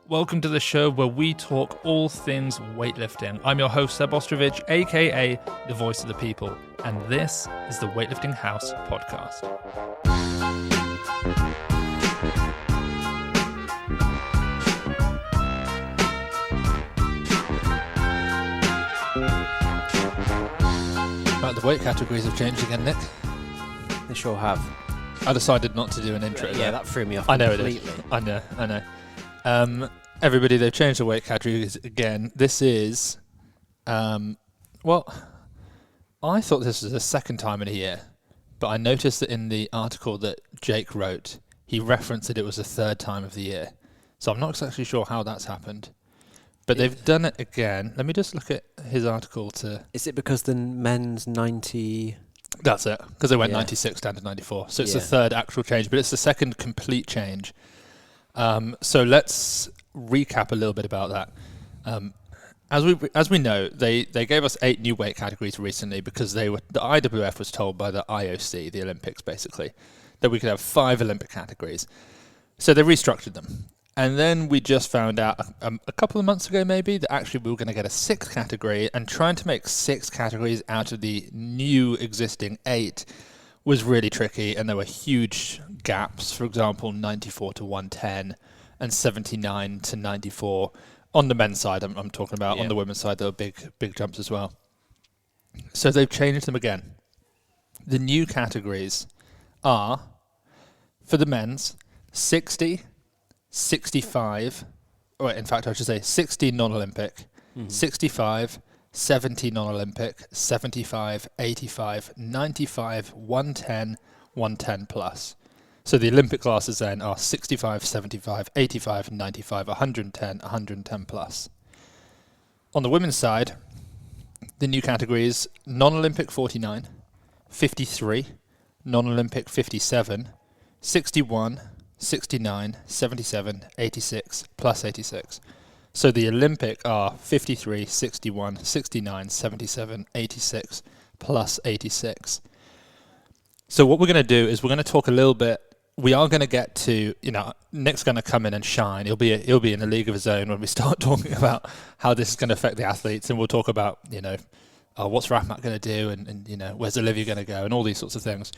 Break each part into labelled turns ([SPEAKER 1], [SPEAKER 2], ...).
[SPEAKER 1] Welcome to the show where we talk all things weightlifting. I'm your host, Seb aka the voice of the people, and this is the Weightlifting House podcast. Right, the weight categories have changed again, Nick.
[SPEAKER 2] They sure have.
[SPEAKER 1] I decided not to do an intro.
[SPEAKER 2] Yeah, that threw me off.
[SPEAKER 1] I know
[SPEAKER 2] completely.
[SPEAKER 1] it is. I know. Everybody, they've changed the weight categories again. This is, well, I thought this was the second time in a year, but I noticed that in the article that Jake wrote, he referenced that it was the third time of the year. So I'm not exactly sure how that's happened. But they've done it again. Let me just look at his article to...
[SPEAKER 2] Is it because the men's 90...
[SPEAKER 1] That's it, because they went 96 down to 94. So it's the third actual change, but it's the second complete change. So let's recap a little bit about that. As we know, they gave us 8 new weight categories recently because the IWF was told by the IOC, the Olympics basically, that we could have 5 Olympic categories. So they restructured them. And then we just found out a couple of months ago maybe that actually we were going to get a 6th category, and trying to make 6 categories out of the new existing 8 was really tricky, and there were huge gaps. For example, 94 to 110 and 79 to 94 on the men's side. I'm talking about on the women's side, there were big jumps as well. So they've changed them again. The new categories are, for the men's, 60, 65, or in fact I should say 60 non-Olympic, 65, 70 non-Olympic, 75, 85, 95, 110, 110 plus. So the Olympic classes then are 65, 75, 85, 95, 110, 110 plus. On the women's side, the new categories: non-Olympic 49, 53, non-Olympic 57, 61, 69, 77, 86, plus 86. So the Olympic are 53, 61, 69, 77, 86, plus 86. So what we're going to do is we're going to talk a little bit. We are going to get to, Nick's going to come in and shine. He'll be in a league of his own when we start talking about how this is going to affect the athletes, and we'll talk about, what's Rahmat going to do, and where's Olivia going to go, and all these sorts of things.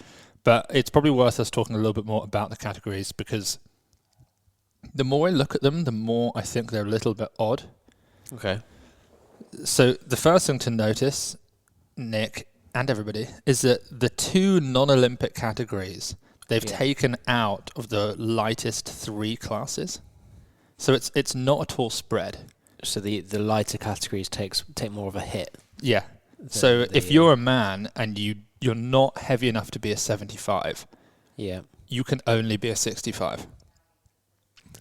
[SPEAKER 1] But it's probably worth us talking a little bit more about the categories, because the more I look at them, the more I think they're a little bit odd.
[SPEAKER 2] Okay.
[SPEAKER 1] So the first thing to notice, Nick and everybody, is that the 2 non-Olympic categories they've taken out of the lightest 3 classes. So it's not at all spread.
[SPEAKER 2] So the lighter categories take more of a hit.
[SPEAKER 1] Yeah. So if you're a man and you're not heavy enough to be a 75, you can only be a 65.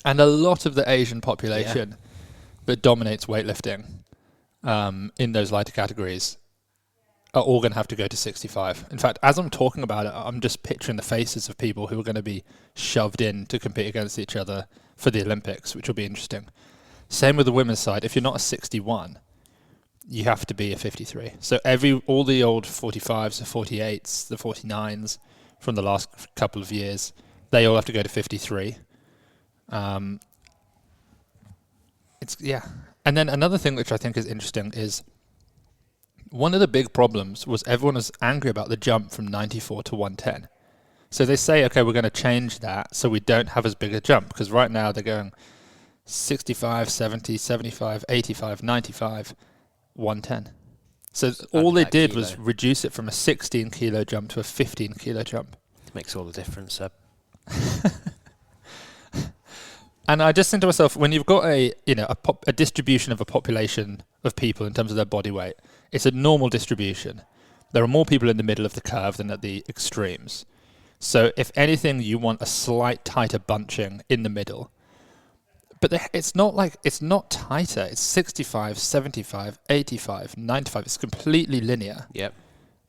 [SPEAKER 1] And a lot of the Asian population that dominates weightlifting in those lighter categories are all going to have to go to 65. In fact, as I'm talking about it, I'm just picturing the faces of people who are going to be shoved in to compete against each other for the Olympics, which will be interesting. Same with the women's side. If you're not a 61, you have to be a 53. So all the old 45s, the 48s, the 49s from the last couple of years, they all have to go to 53. And then another thing which I think is interesting is one of the big problems was everyone was angry about the jump from 94 to 110. So they say, okay, we're going to change that so we don't have as big a jump, because right now they're going 65, 70, 75, 85, 95, 110. So all they did was reduce it from a 16 kilo jump to a 15 kilo jump.
[SPEAKER 2] It makes all the difference, Seb.
[SPEAKER 1] And I just think to myself, when you've got a distribution of a population of people in terms of their body weight, it's a normal distribution. There are more people in the middle of the curve than at the extremes. So if anything, you want a slight tighter bunching in the middle. But it's not tighter. It's 65, 75, 85, 95. It's completely linear.
[SPEAKER 2] Yep.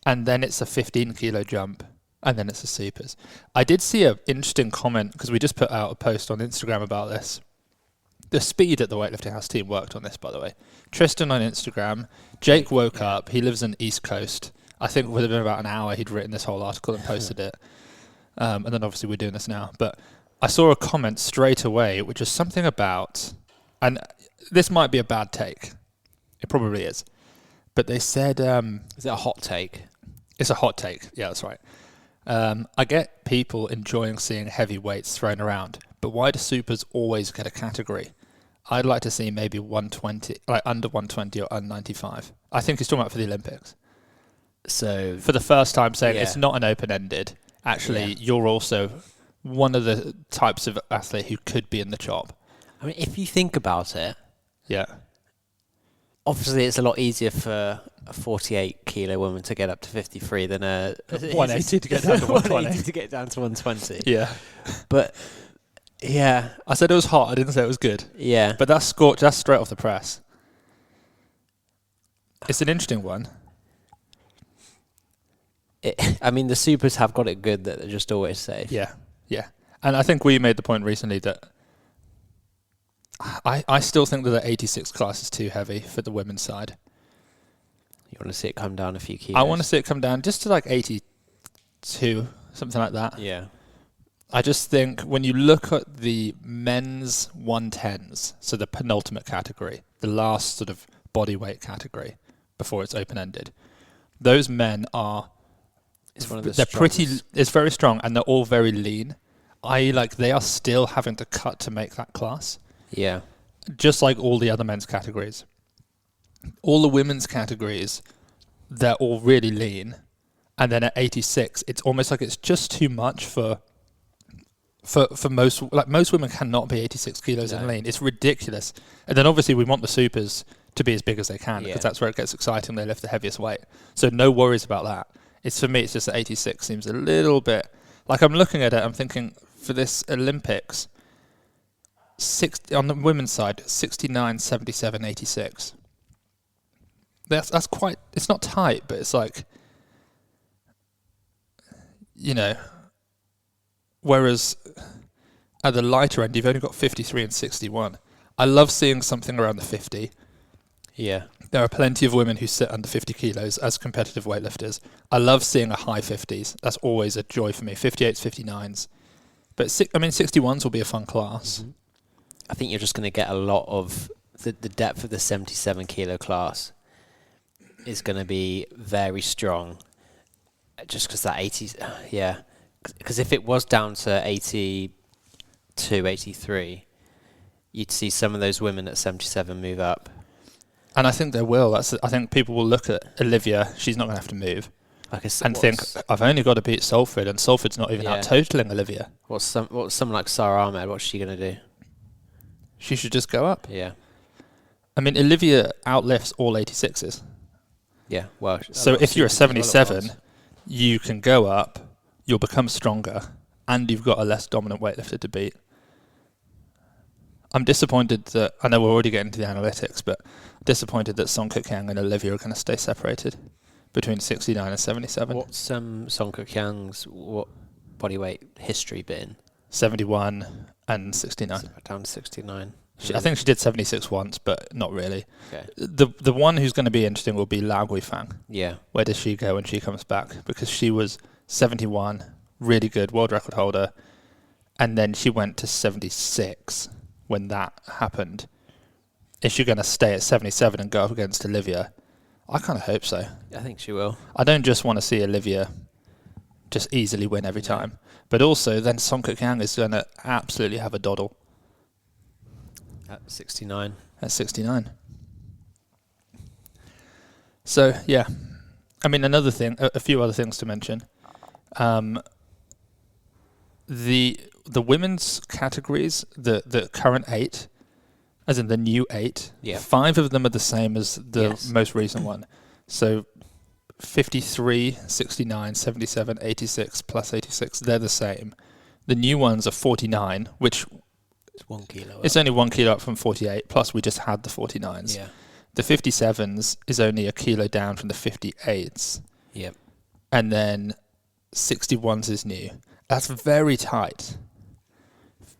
[SPEAKER 1] And then it's a 15 kilo jump. And then it's the supers. I did see an interesting comment, because we just put out a post on Instagram about this. The speed at the Weightlifting House team worked on this, by the way. Tristan on Instagram. Jake woke up. He lives in East Coast. I think within about an hour he'd written this whole article and posted it. And then obviously we're doing this now. But I saw a comment straight away, which was something about And this might be a bad take. It probably is. But they said...
[SPEAKER 2] is it a hot take?
[SPEAKER 1] It's a hot take. Yeah, that's right. I get people enjoying seeing heavy weights thrown around, but why do supers always get a category? I'd like to see maybe 120, like under 120 or under 95. I think he's talking about for the Olympics.
[SPEAKER 2] So
[SPEAKER 1] for the first time saying it's not an open-ended. Actually, you're also one of the types of athlete who could be in the chop.
[SPEAKER 2] I mean, if you think about it,
[SPEAKER 1] yeah,
[SPEAKER 2] obviously it's a lot easier for a 48 kilo woman to get up to 53 than a
[SPEAKER 1] 180 to get down to 120.
[SPEAKER 2] 180 to get down to 120.
[SPEAKER 1] Yeah,
[SPEAKER 2] but yeah,
[SPEAKER 1] I said it was hot. I didn't say it was good.
[SPEAKER 2] Yeah,
[SPEAKER 1] but that's scorch. That's straight off the press. It's an interesting one.
[SPEAKER 2] I mean, the supers have got it good that they're just always safe.
[SPEAKER 1] Yeah, yeah. And I think we made the point recently that I still think that the 86 class is too heavy for the women's side.
[SPEAKER 2] You want to see it come down a few kilos?
[SPEAKER 1] I want to see it come down just to like 82, something like that.
[SPEAKER 2] Yeah.
[SPEAKER 1] I just think when you look at the men's 110s, so the penultimate category, the last sort of body weight category before it's open-ended, those men are...
[SPEAKER 2] It's one of the
[SPEAKER 1] they're
[SPEAKER 2] strongest.
[SPEAKER 1] pretty. It's very strong, and they're all very lean. They are still having to cut to make that class.
[SPEAKER 2] Yeah.
[SPEAKER 1] Just like all the other men's categories. All the women's categories, they're all really lean, and then at 86, it's almost like it's just too much for most. Like most women cannot be 86 kilos and lean. It's ridiculous. And then obviously we want the supers to be as big as they can because that's where it gets exciting. They lift the heaviest weight, so no worries about that. It's for me, it's just that 86 seems a little bit... Like I'm looking at it, I'm thinking, for this Olympics, on the women's side, 69, 77, 86. That's quite... It's not tight, but it's like... You know... Whereas at the lighter end, you've only got 53 and 61. I love seeing something around the 50.
[SPEAKER 2] Yeah.
[SPEAKER 1] There are plenty of women who sit under 50 kilos as competitive weightlifters. I love seeing a high 50s. That's always a joy for me. 58s, 59s. But 61s will be a fun class.
[SPEAKER 2] Mm-hmm. I think you're just going to get a lot of the depth of the 77 kilo class is going to be very strong. Just because that 80, yeah. Because if it was down to 82, 83, you'd see some of those women at 77 move up. And
[SPEAKER 1] I think they will. I think people will look at Olivia. She's not going to have to move. And think, I've only got to beat Salford, and Salford's not even out-totaling Olivia.
[SPEAKER 2] What's someone like Sarah Ahmed? What's she going to do?
[SPEAKER 1] She should just go up.
[SPEAKER 2] Yeah.
[SPEAKER 1] I mean, Olivia outlifts all 86s.
[SPEAKER 2] Yeah, well...
[SPEAKER 1] So if you're a 77, you can go up, you'll become stronger, and you've got a less dominant weightlifter to beat. I'm disappointed that... I know we're already getting to the analytics, but disappointed that Song Kuk-yang and Olivia are going to stay separated between 69 and 77.
[SPEAKER 2] What's Song Kuk-yang's body weight history been?
[SPEAKER 1] 71 and 69.
[SPEAKER 2] So down to 69.
[SPEAKER 1] I think she did 76 once, but not really.
[SPEAKER 2] Okay.
[SPEAKER 1] The one who's going to be interesting will be Lao Guifang.
[SPEAKER 2] Yeah. Where
[SPEAKER 1] does she go when she comes back? Because she was 71, really good, world record holder, and then she went to 76 when that happened. Is she going to stay at 77 and go up against Olivia? I kind of hope so.
[SPEAKER 2] I think she will.
[SPEAKER 1] I don't just want to see Olivia just easily win every time, but also then Song Kuk-yang is going to absolutely have a doddle.
[SPEAKER 2] At 69.
[SPEAKER 1] At 69. So, yeah. I mean, another thing, a few other things to mention. The women's categories, the current 8, as in the new 8, 5 of them are the same as the most recent one. So 53, 69, 77, 86 plus 86, they're the same. The new ones are 49, which...
[SPEAKER 2] It's 1 kilo
[SPEAKER 1] It's only 1 kilo up from 48, plus we just had the 49s.
[SPEAKER 2] Yeah.
[SPEAKER 1] The 57s is only a kilo down from the 58s.
[SPEAKER 2] Yep.
[SPEAKER 1] And then 61s is new. That's very tight.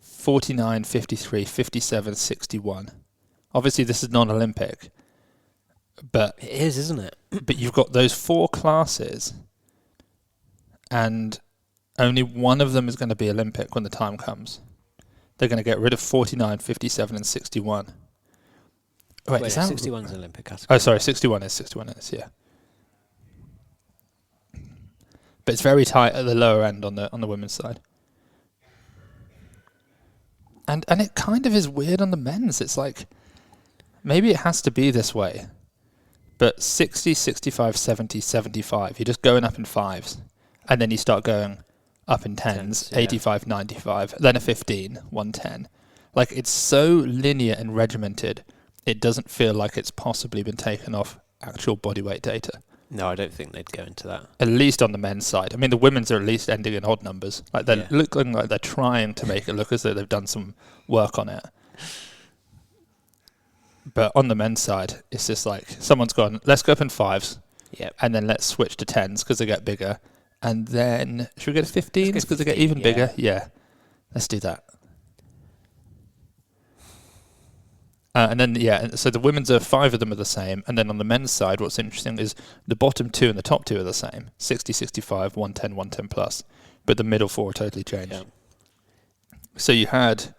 [SPEAKER 1] 49, 53, 57, 61. Obviously, this is non-Olympic. But
[SPEAKER 2] it is, isn't it?
[SPEAKER 1] But you've got those 4 classes, and only one of them is going to be Olympic when the time comes. They're going to get rid of 49, 57, and 61. Wait,
[SPEAKER 2] Wait,
[SPEAKER 1] is that
[SPEAKER 2] 61's an Olympic category.
[SPEAKER 1] Oh, sorry, 61 is, yeah. But it's very tight at the lower end on the women's side. And it kind of is weird on the men's. It's like, maybe it has to be this way. But 60, 65, 70, 75, you're just going up in fives. And then you start going up in tens, 85, 95, then a 15, 110. Like, it's so linear and regimented, it doesn't feel like it's possibly been taken off actual body weight data.
[SPEAKER 2] No, I don't think they'd go into that.
[SPEAKER 1] At least on the men's side. I mean, the women's are at least ending in odd numbers. Like, they're looking like they're trying to make it look as though they've done some work on it. But on the men's side, it's just like, someone's gone, let's go up in fives, and then let's switch to tens because they get bigger. And then, should we go to 15s because they get even bigger? Yeah, let's do that. And then, so the women's are 5 of them are the same. And then on the men's side, what's interesting is the bottom 2 and the top 2 are the same. 60, 65, 110, 110 plus. But the middle 4 are totally changed. Yeah. So you had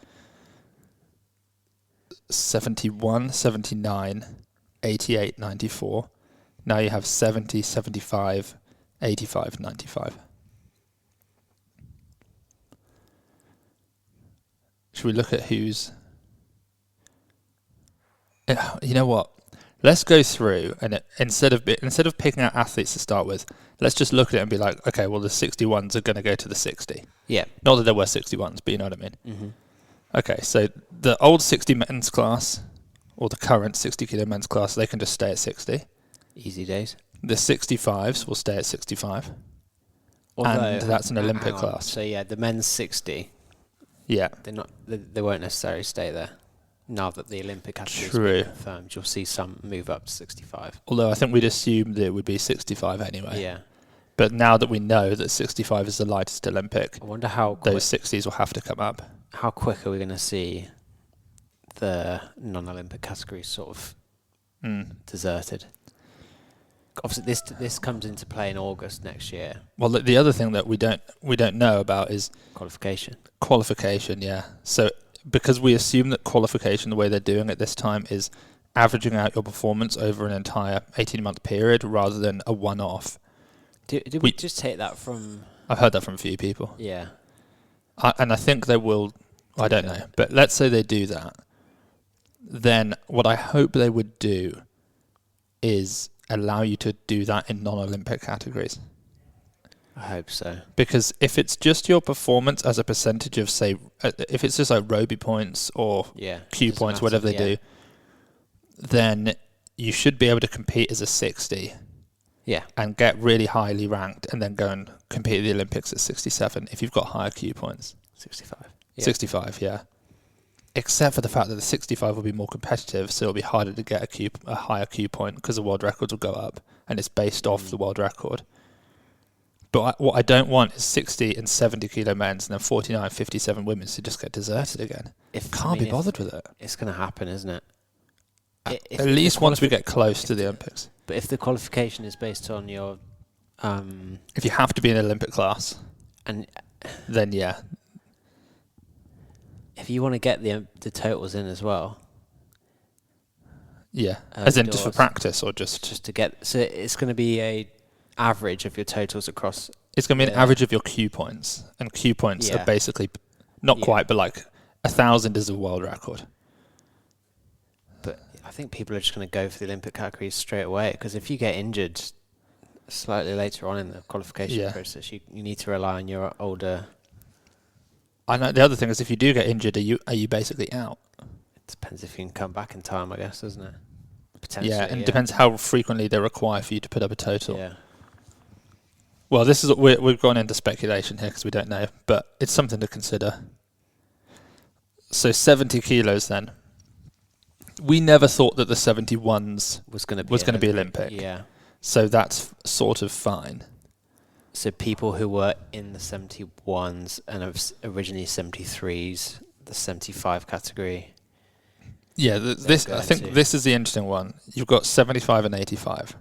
[SPEAKER 1] 71, 79, 88, 94. Now you have 70, 75, 85, 95. Should we look at who's... You know what? Let's go through, and instead of picking out athletes to start with, let's just look at it and be like, okay, well, the 61s are going to go to the 60. Yeah. Not that there were 61s, but you know what I mean. Mm-hmm. Okay, so the old 60 men's class, or the current 60 kilo men's class, they can just stay at 60.
[SPEAKER 2] Easy days.
[SPEAKER 1] The 65s will stay at 65. Although, and that's an Olympic class.
[SPEAKER 2] So yeah, the men's 60.
[SPEAKER 1] Yeah.
[SPEAKER 2] They won't necessarily stay there. Now that the Olympic category has been confirmed, you'll see some move up to 65.
[SPEAKER 1] Although I think we'd assumed it would be 65 anyway.
[SPEAKER 2] Yeah.
[SPEAKER 1] But now that we know that 65 is the lightest Olympic,
[SPEAKER 2] I wonder how
[SPEAKER 1] those 60s will have to come up.
[SPEAKER 2] How quick are we going to see the non-Olympic categories sort of deserted? Obviously, this comes into play in August next year.
[SPEAKER 1] Well, the other thing that we don't know about is
[SPEAKER 2] qualification.
[SPEAKER 1] Qualification, yeah. So because we assume that qualification, the way they're doing it this time, is averaging out your performance over an entire 18-month period rather than a one-off.
[SPEAKER 2] Did we just take that from...
[SPEAKER 1] I've heard that from a few people.
[SPEAKER 2] Yeah.
[SPEAKER 1] And I think they will... I don't know. But let's say they do that. Then what I hope they would do is allow you to do that in non-Olympic categories.
[SPEAKER 2] I hope so.
[SPEAKER 1] Because if it's just your performance as a percentage of, say, if it's just like Roby points or Q points, whatever they do, then you should be able to compete as a 60.
[SPEAKER 2] Yeah.
[SPEAKER 1] And get really highly ranked and then go and compete at the Olympics at 67 if you've got higher Q points.
[SPEAKER 2] 65.
[SPEAKER 1] Yeah. 65, yeah. Except for the fact that the 65 will be more competitive, so it'll be harder to get a higher Q point because the world records will go up and it's based off the world record. But what I don't want is 60 and 70 kilo men's and then 49, 57 women's to just get deserted again. Can't be bothered with it.
[SPEAKER 2] It's going to happen, isn't it?
[SPEAKER 1] At least once we get close to the Olympics.
[SPEAKER 2] But if the qualification is based on your...
[SPEAKER 1] if you have to be in an Olympic class, then yeah.
[SPEAKER 2] If you want to get the totals in as well...
[SPEAKER 1] Yeah, as in just for practice or just
[SPEAKER 2] to get... So it's going to be a average of your totals across...
[SPEAKER 1] It's going to be an average of your Q points. And Q points are basically, not quite, but like 1,000 is a world record.
[SPEAKER 2] But I think people are just going to go for the Olympic categories straight away, because if you get injured slightly later on in the qualification process, you need to rely on your older...
[SPEAKER 1] I know the other thing is if you do get injured, are you basically out?
[SPEAKER 2] It depends if you can come back in time, I guess, doesn't it? Potentially.
[SPEAKER 1] Yeah, and it depends how frequently they require for you to put up a total.
[SPEAKER 2] Yeah.
[SPEAKER 1] Well, this is we've gone into speculation here because we don't know, but it's something to consider. So 70 kilos then. We never thought that the 71s was going to be Olympic.
[SPEAKER 2] Yeah.
[SPEAKER 1] So that's sort of fine.
[SPEAKER 2] So people who were in the 71s and originally 73s, the 75 category.
[SPEAKER 1] Yeah, I think this is the interesting one. You've got 75 and 85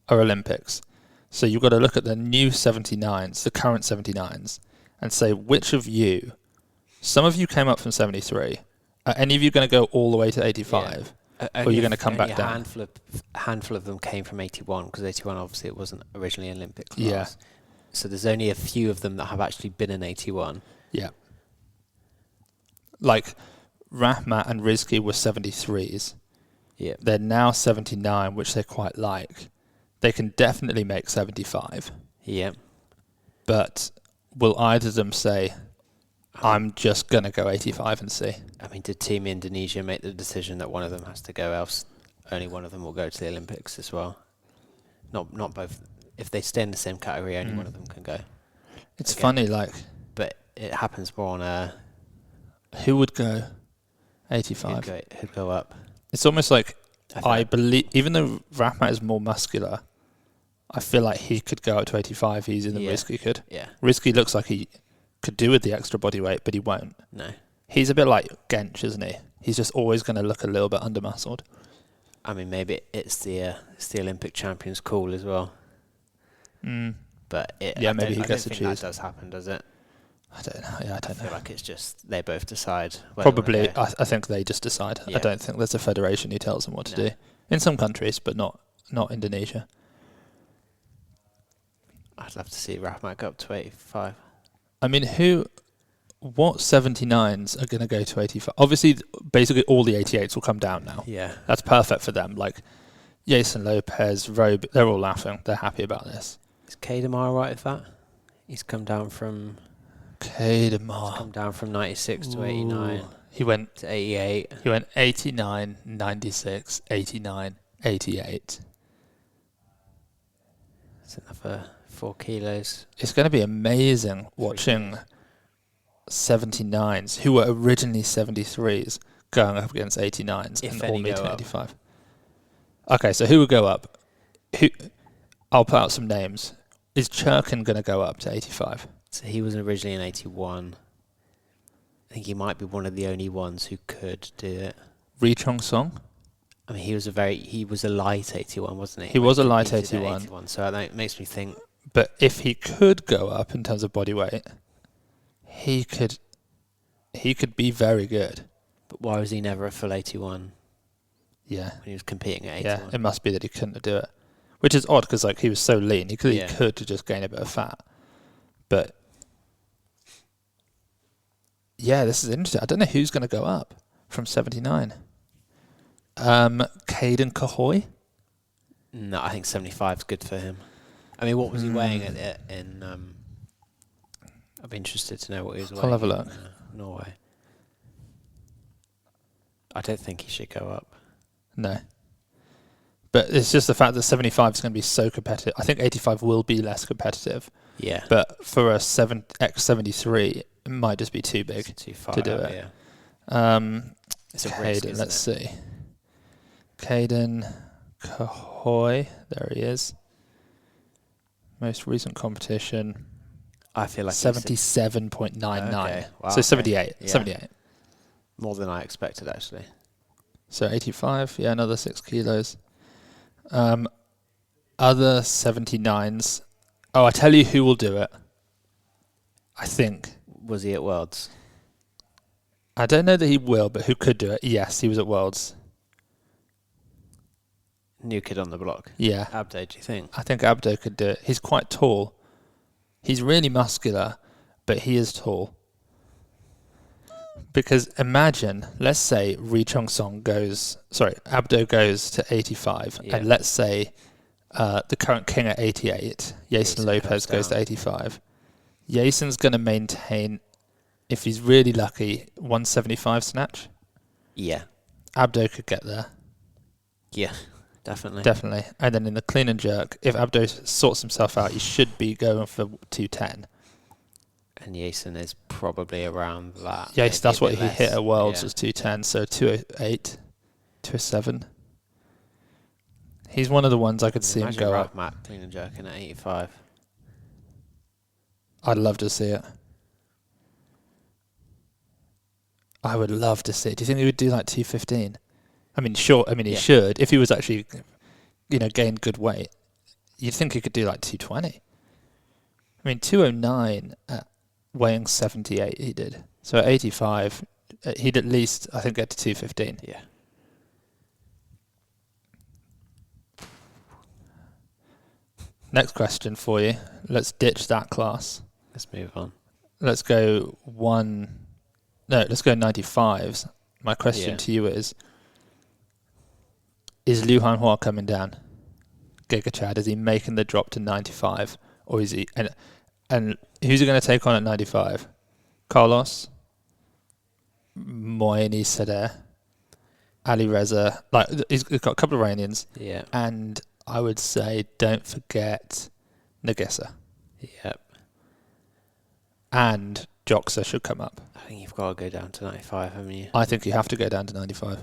[SPEAKER 1] are Olympics. So you've got to look at the new 79s, the current 79s, and say which of you, some of you came up from 73, are any of you going to go all the way to 85? Or you're going to come back down?
[SPEAKER 2] A handful of them came from 81, because 81 obviously it wasn't originally an Olympic class.
[SPEAKER 1] Yeah.
[SPEAKER 2] So there's only a few of them that have actually been in 81.
[SPEAKER 1] Yeah. Like Rahmat and Rizki were 73s.
[SPEAKER 2] Yeah.
[SPEAKER 1] They're now 79, which they quite like. They can definitely make 75.
[SPEAKER 2] Yeah.
[SPEAKER 1] But will either of them say, I'm just going to go 85 and see?
[SPEAKER 2] I mean, did Team Indonesia make the decision that one of them has to go, else only one of them will go to the Olympics as well? Not both. If they stay in the same category, only one of them can go.
[SPEAKER 1] It's funny, like...
[SPEAKER 2] But it happens more on a...
[SPEAKER 1] Who would go 85?
[SPEAKER 2] Who'd go up?
[SPEAKER 1] It's almost like, I believe, even though Rahmat is more muscular, I feel like he could go up to 85 easier than Rizki could.
[SPEAKER 2] Yeah.
[SPEAKER 1] Rizki looks like he could do with the extra body weight, but he won't.
[SPEAKER 2] No.
[SPEAKER 1] He's a bit like Gench, isn't he? He's just always going to look a little bit under-muscled.
[SPEAKER 2] I mean, maybe it's the Olympic champions call as well. But
[SPEAKER 1] maybe he gets to choose.
[SPEAKER 2] That does happen, does it?
[SPEAKER 1] I don't know. Yeah, I don't know.
[SPEAKER 2] I feel like it's just they both decide.
[SPEAKER 1] Probably, I think they just decide.
[SPEAKER 2] Yeah.
[SPEAKER 1] I don't think there's a federation who tells them what to do. In some countries, but not Indonesia.
[SPEAKER 2] I'd love to see Rahmat go up to 85.
[SPEAKER 1] I mean, what 79s are going to go to 85? Obviously, basically all the 88s will come down now.
[SPEAKER 2] Yeah.
[SPEAKER 1] That's perfect for them. Like, Jason Lopez, Robe, they're all laughing. They're happy about this.
[SPEAKER 2] Is Kademar right with that? He's come down from...
[SPEAKER 1] Kademar.
[SPEAKER 2] He's come down from 96 to 89.
[SPEAKER 1] He went...
[SPEAKER 2] To 88.
[SPEAKER 1] He went 89, 96, 89, 88.
[SPEAKER 2] It's another 4 kilos.
[SPEAKER 1] It's going to be amazing watching 79s, who were originally 73s, going up against 89s and all meeting 85. Okay, so who will go up? I'll put out some names. Is Churkin going to go up to 85?
[SPEAKER 2] So he was originally in 81. I think he might be one of the only ones who could do it.
[SPEAKER 1] Ri Chong Song?
[SPEAKER 2] I mean, he was a light 81, wasn't he?
[SPEAKER 1] He was a light 81.
[SPEAKER 2] So that makes me think.
[SPEAKER 1] But if he could go up in terms of body weight, he could be very good.
[SPEAKER 2] But why was he never a full 81?
[SPEAKER 1] Yeah.
[SPEAKER 2] When he was competing at 81.
[SPEAKER 1] Yeah, it must be that he couldn't do it. Which is odd, because like, he was so lean. He could just gain a bit of fat. But, yeah, this is interesting. I don't know who's going to go up from 79. Caden Cahoy?
[SPEAKER 2] No, I think 75 is good for him. I mean, what was he weighing in I'd be interested to know what he was weighing.
[SPEAKER 1] I'll have a look.
[SPEAKER 2] In Norway. I don't think he should go up.
[SPEAKER 1] No. But it's just the fact that 75 is going to be so competitive. I think 85 will be less competitive.
[SPEAKER 2] Yeah.
[SPEAKER 1] But for a X73, it might just be too big
[SPEAKER 2] too far
[SPEAKER 1] to do
[SPEAKER 2] out,
[SPEAKER 1] it.
[SPEAKER 2] Yeah. It's a
[SPEAKER 1] Caden,
[SPEAKER 2] risk, isn't
[SPEAKER 1] let's see. Caden Cahoy, there he is. Most recent competition.
[SPEAKER 2] I feel like
[SPEAKER 1] 77.99.
[SPEAKER 2] Okay. Wow,
[SPEAKER 1] so 78.
[SPEAKER 2] Yeah.
[SPEAKER 1] 78.
[SPEAKER 2] More than I expected, actually.
[SPEAKER 1] So 85, yeah, another 6 kilos. Other 79s. Oh, I tell you who will do it. I think.
[SPEAKER 2] Was he at Worlds?
[SPEAKER 1] I don't know that he will, but who could do it? Yes, he was at Worlds.
[SPEAKER 2] New kid on the block.
[SPEAKER 1] Yeah.
[SPEAKER 2] Abdo, do you think?
[SPEAKER 1] I think Abdo could do it. He's quite tall. He's really muscular, but he is tall. Because imagine, let's say Abdo goes to 85, and let's say the current king at 88, Jason Lopez goes to 85. Jason's going to maintain, if he's really lucky, 175 snatch.
[SPEAKER 2] Yeah.
[SPEAKER 1] Abdo could get there.
[SPEAKER 2] Yeah, definitely.
[SPEAKER 1] Definitely. And then in the clean and jerk, if Abdo sorts himself out, he should be going for 210.
[SPEAKER 2] And Jason is probably around that.
[SPEAKER 1] Yes, that's what he hit at Worlds was 210, so 208, 207. He's one of the ones I could see him go up.
[SPEAKER 2] Matt clean and jerking at 85.
[SPEAKER 1] I'd love to see it. I would love to see it. Do you think he would do like 215? I mean, sure. I mean, he should. If he was actually, gained good weight, you'd think he could do like 220. I mean, 209 at weighing 78 he did. So at 85, he'd at least, I think, get to 215.
[SPEAKER 2] Yeah.
[SPEAKER 1] Next question for you. Let's ditch that class.
[SPEAKER 2] Let's move on.
[SPEAKER 1] Let's go let's go 95s. My question to you is Liu Hanhua coming down? Giga Chad, is he making the drop to 95? Or is he... And who's he going to take on at 95? Carlos? Moini Sadeh? Ali Reza? Like, he's got a couple of Iranians.
[SPEAKER 2] Yeah.
[SPEAKER 1] And I would say, don't forget Nagisa.
[SPEAKER 2] Yep.
[SPEAKER 1] And Joxa should come up.
[SPEAKER 2] I think you've got to go down to 95, haven't you?
[SPEAKER 1] I think you have to go down to 95.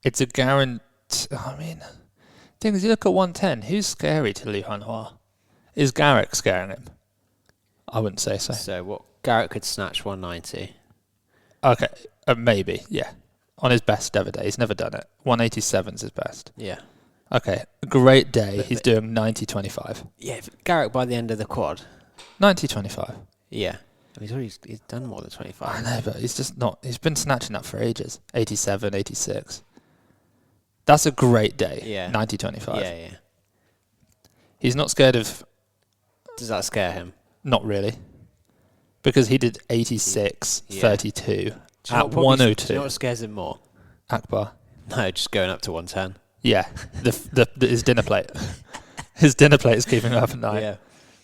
[SPEAKER 1] It's a guarantee. I mean, thing is, you look at 110. Who's scary to Liu Hanhua? Is Garrick scaring him? I wouldn't say so.
[SPEAKER 2] So what? Garrett could snatch 190.
[SPEAKER 1] Okay, maybe, yeah. On his best ever day. He's never done it. 187's his best.
[SPEAKER 2] Yeah.
[SPEAKER 1] Okay, great day. He's doing 90-25.
[SPEAKER 2] Yeah, if Garrett by the end of the quad.
[SPEAKER 1] 90-25.
[SPEAKER 2] Yeah. I mean, he's done more than 25.
[SPEAKER 1] I know, but he's just not... He's been snatching up for ages. 87, 86. That's a great day.
[SPEAKER 2] Yeah.
[SPEAKER 1] 90-25.
[SPEAKER 2] Yeah, yeah.
[SPEAKER 1] He's not scared of...
[SPEAKER 2] Does that scare him?
[SPEAKER 1] Not really. Because he did 86, 32 at 102.
[SPEAKER 2] Do you know what scares him more?
[SPEAKER 1] Akbar.
[SPEAKER 2] No, just going up to 110.
[SPEAKER 1] Yeah. His dinner plate. His dinner plate is keeping him up at night.
[SPEAKER 2] Yeah.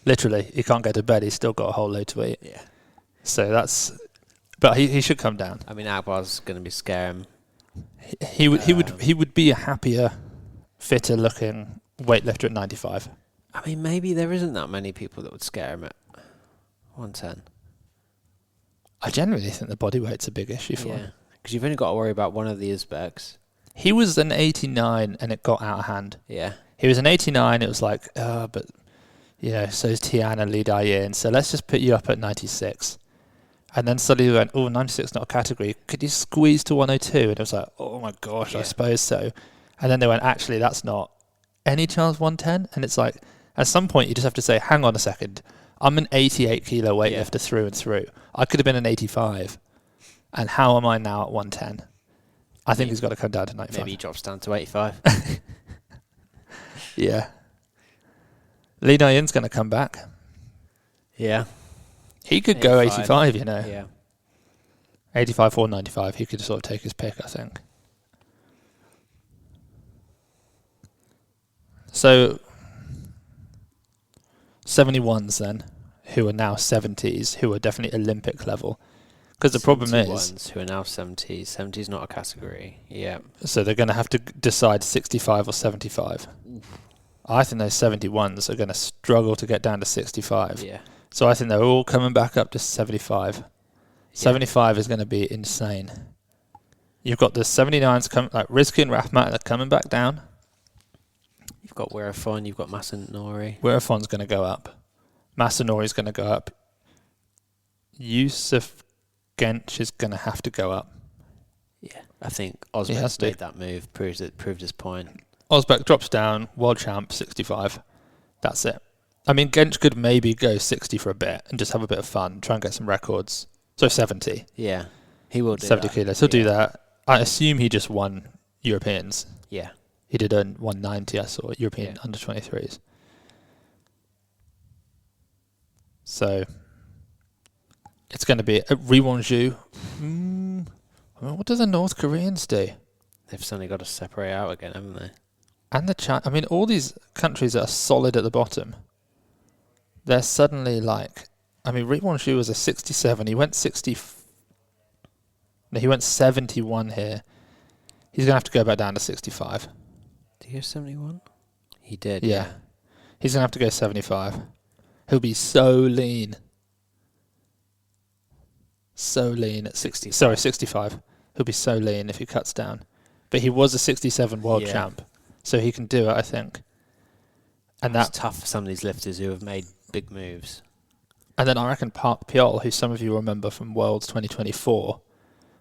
[SPEAKER 1] Literally, he can't go to bed. He's still got a whole load to eat.
[SPEAKER 2] Yeah.
[SPEAKER 1] So that's... But he should come down.
[SPEAKER 2] I mean, Akbar's going to be scaring.
[SPEAKER 1] He would be a happier, fitter looking weightlifter at 95.
[SPEAKER 2] I mean, maybe there isn't that many people that would scare him at 110.
[SPEAKER 1] I generally think the body weight's a big issue for him.
[SPEAKER 2] Because you've only got to worry about one of the Uzbeks.
[SPEAKER 1] He was an 89 and it got out of hand.
[SPEAKER 2] Yeah.
[SPEAKER 1] He was an 89, it was like, but, you know, so's Tian and Li Dayin, so let's just put you up at 96. And then suddenly we went, 96 is not a category. Could you squeeze to 102? And it was like, oh my gosh, I suppose so. And then they went, actually, that's not any chance 110. And it's like, at some point, you just have to say, hang on a second. I'm an 88 kilo weightlifter through and through. I could have been an 85. And how am I now at 110? I think he's got to come down to 95.
[SPEAKER 2] Maybe he drops down to 85.
[SPEAKER 1] Yeah. Li Dayin's going to come back.
[SPEAKER 2] Yeah.
[SPEAKER 1] He could go 85, you know.
[SPEAKER 2] Yeah.
[SPEAKER 1] 85 or 95. He could sort of take his pick, I think. So, 71s then, who are now 70s, who are definitely Olympic level. Because the problem is...
[SPEAKER 2] who are now 70s. 70's not a category. Yeah.
[SPEAKER 1] So they're going to have to decide 65 or 75. I think those 71s are going to struggle to get down to 65.
[SPEAKER 2] Yeah.
[SPEAKER 1] So I think they're all coming back up to 75. Yeah. 75 is going to be insane. You've got the 79s coming, like Rizky and Rahmat are coming back down.
[SPEAKER 2] You've got Werafon, you've got Masanori.
[SPEAKER 1] Werafon's going to go up. Masanori's going to go up. Yusuf Gench is going to have to go up.
[SPEAKER 2] Yeah, I think Osbeck's made that move, proved his point.
[SPEAKER 1] Osbeck drops down, world champ, 65. That's it. I mean, Gench could maybe go 60 for a bit and just have a bit of fun, try and get some records. So 70.
[SPEAKER 2] Yeah, he will do
[SPEAKER 1] 70
[SPEAKER 2] that.
[SPEAKER 1] kilos. He'll do that. I assume he just won Europeans.
[SPEAKER 2] Yeah.
[SPEAKER 1] He did a 190, I saw, European under 23s. So... It's going to be a Riwon-ju. What do the North Koreans do?
[SPEAKER 2] They've suddenly got to separate out again, haven't they?
[SPEAKER 1] And I mean, all these countries that are solid at the bottom, they're suddenly like... I mean, Riwon-ju was a 67. He went 60... No, he went 71 here. He's going to have to go back down to 65.
[SPEAKER 2] Did he go 71? He did,
[SPEAKER 1] yeah. He's going to have to go 75. He'll be so lean. So lean at 60. Sorry, 65. He'll be so lean if he cuts down. But he was a 67 world champ, so he can do it, I think. And
[SPEAKER 2] that's tough for some of these lifters who have made big moves.
[SPEAKER 1] And then I reckon Park Pyol, who some of you remember from Worlds 2024,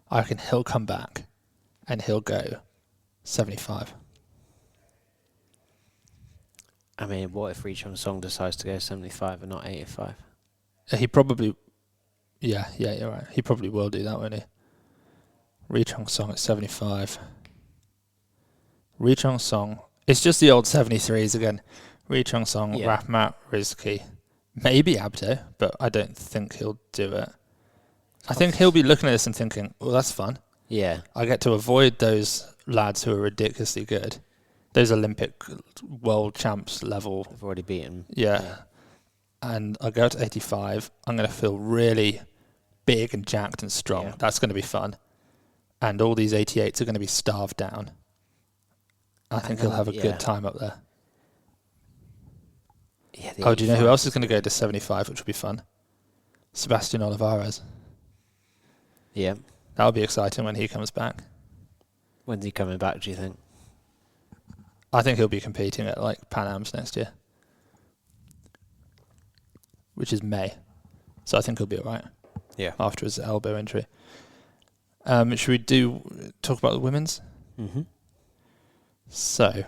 [SPEAKER 1] I reckon he'll come back and he'll go 75.
[SPEAKER 2] I mean, what if Ri Chong Song decides to go 75 and not 85?
[SPEAKER 1] He probably... Yeah, you're right. He probably will do that, won't he? Ri Chong Song at 75. Ri Chong Song It's just the old 73s again. Ri Chong Song, Rahmat Rizki. Maybe Abdo, but I don't think he'll do it. I think he'll be looking at this and thinking, well, that's fun.
[SPEAKER 2] Yeah.
[SPEAKER 1] I get to avoid those lads who are ridiculously good. Those Olympic world champs level.
[SPEAKER 2] They've already beaten.
[SPEAKER 1] Yeah. And I go to 85. I'm going to feel really big and jacked and strong. Yeah. That's going to be fun. And all these 88s are going to be starved down. I think he'll have a good time up there. Yeah, do you know who else is going to go to 75, which will be fun? Sebastian Olivares.
[SPEAKER 2] Yeah.
[SPEAKER 1] That'll be exciting when he comes back.
[SPEAKER 2] When's he coming back, do you think?
[SPEAKER 1] I think he'll be competing at like Pan Am's next year, which is May. So I think he'll be all right.
[SPEAKER 2] Yeah.
[SPEAKER 1] After his elbow injury. Should we talk about the women's?
[SPEAKER 2] Mm-hmm.
[SPEAKER 1] So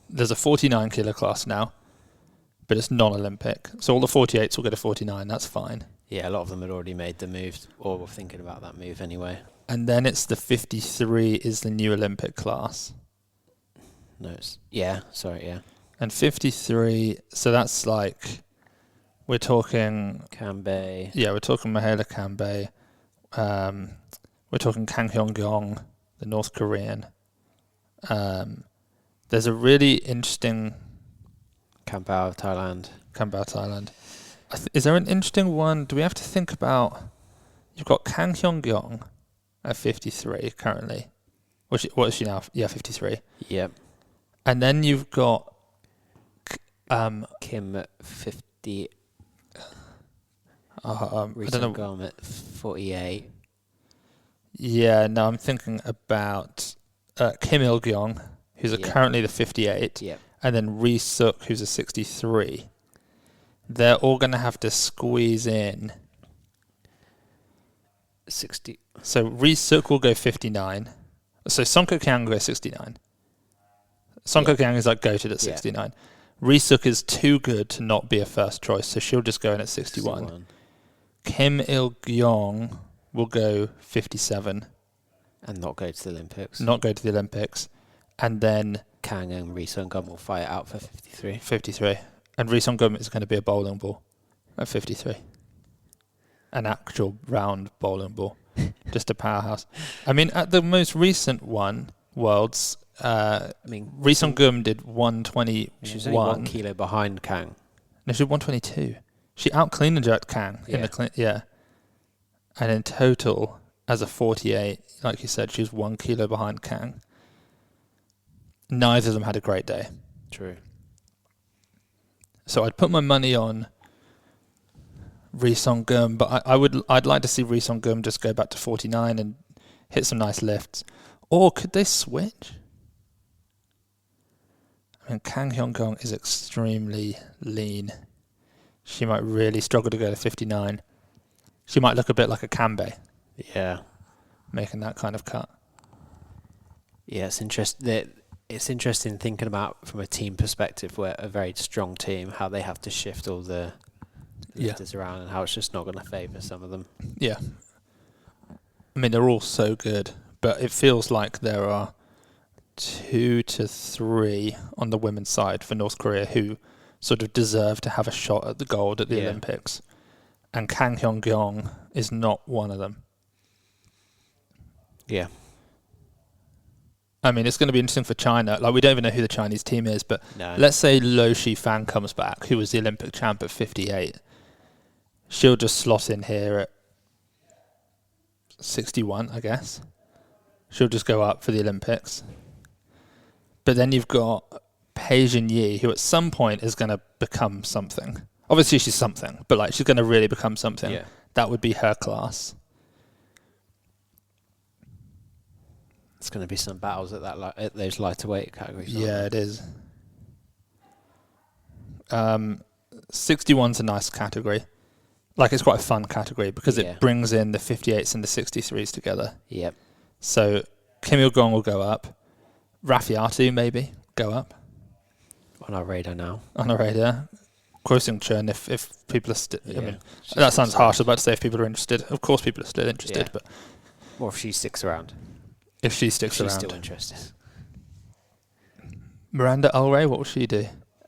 [SPEAKER 1] there's a 49 kilo class now, but it's non-Olympic. So all the 48s will go to 49. That's fine.
[SPEAKER 2] Yeah, a lot of them had already made the move, or were thinking about that move anyway.
[SPEAKER 1] And then it's the 53 is the new Olympic class.
[SPEAKER 2] No,
[SPEAKER 1] And 53, so that's like, we're talking...
[SPEAKER 2] Kanbei.
[SPEAKER 1] Yeah, we're talking Mahela Kanbei. We're talking Kang Hyung-gyong, the North Korean. There's a really interesting...
[SPEAKER 2] Kampao, Thailand.
[SPEAKER 1] Is there an interesting one? Do we have to think about... You've got Kang Hyung-gyong at 53 currently. What is she now? Yeah, 53.
[SPEAKER 2] Yep.
[SPEAKER 1] And then you've got...
[SPEAKER 2] Kim at 50...
[SPEAKER 1] I don't know.
[SPEAKER 2] At 48.
[SPEAKER 1] Yeah, no, I'm thinking about Kim Il-gyong, who's currently the 58, and then Ri Suk, who's a 63. They're all going to have to squeeze in
[SPEAKER 2] 60.
[SPEAKER 1] So Ri Suk will go 59. So Songko Kyang will go 69. Songko Kyang is like goated at 69. Ri Suk is too good to not be a first choice, so she'll just go in at 61. Kim Il-gyong will go 57.
[SPEAKER 2] And not go to the Olympics.
[SPEAKER 1] Not go to the Olympics. And then...
[SPEAKER 2] Kang and Ri Sung-gum will fight out for 53.
[SPEAKER 1] 53. And Ri Sung-gum is going to be a bowling ball at 53. An actual round bowling ball. Just a powerhouse. I mean, at the most recent one, Worlds, Ri Sung-gum did 121.
[SPEAKER 2] She was only 1 kilo behind Kang.
[SPEAKER 1] No, she did 122. She out-clean and jerked Kang. And in total, as a 48, like you said, she was 1 kilo behind Kang. Neither of them had a great day.
[SPEAKER 2] True.
[SPEAKER 1] So I'd put my money on Ri Sung-gum, but I'd like to see Ri Sung-gum just go back to 49 and hit some nice lifts. Or could they switch? I mean, Kang Hyung-gyong is extremely lean. She might really struggle to go to 59. She might look a bit like a Kanbei.
[SPEAKER 2] Yeah.
[SPEAKER 1] Making that kind of cut.
[SPEAKER 2] Yeah, it's interesting thinking about from a team perspective, where a very strong team, how they have to shift all the lifters around and how it's just not going to favour some of them.
[SPEAKER 1] Yeah. I mean, they're all so good, but it feels like there are 2 to 3 on the women's side for North Korea who sort of deserve to have a shot at the gold at the Olympics. And Kang Hyung-gyong is not one of them.
[SPEAKER 2] Yeah.
[SPEAKER 1] I mean, it's going to be interesting for China. Like, we don't even know who the Chinese team is, but let's say Lo Shifan comes back, who was the Olympic champ at 58. She'll just slot in here at 61, I guess. She'll just go up for the Olympics. But then you've got Pei Jin-yi, who at some point is going to become something. Obviously, she's something, but like she's going to really become something.
[SPEAKER 2] Yeah.
[SPEAKER 1] That would be her class.
[SPEAKER 2] It's going to be some battles at those lighter weight categories.
[SPEAKER 1] Yeah, it is. 61's a nice category. Like, it's quite a fun category because it brings in the 58s and the 63s together.
[SPEAKER 2] Yep.
[SPEAKER 1] So Kim Il-gyong will go up. Rafiatu maybe go up.
[SPEAKER 2] On our radar now.
[SPEAKER 1] On our radar. Kwosing Chun, if people are still... I mean, that sounds harsh. I was about to say if people are interested. Of course people are still interested, but...
[SPEAKER 2] Or if she sticks around.
[SPEAKER 1] If she sticks around.
[SPEAKER 2] She's still interested.
[SPEAKER 1] Miranda Ulray, what will she do?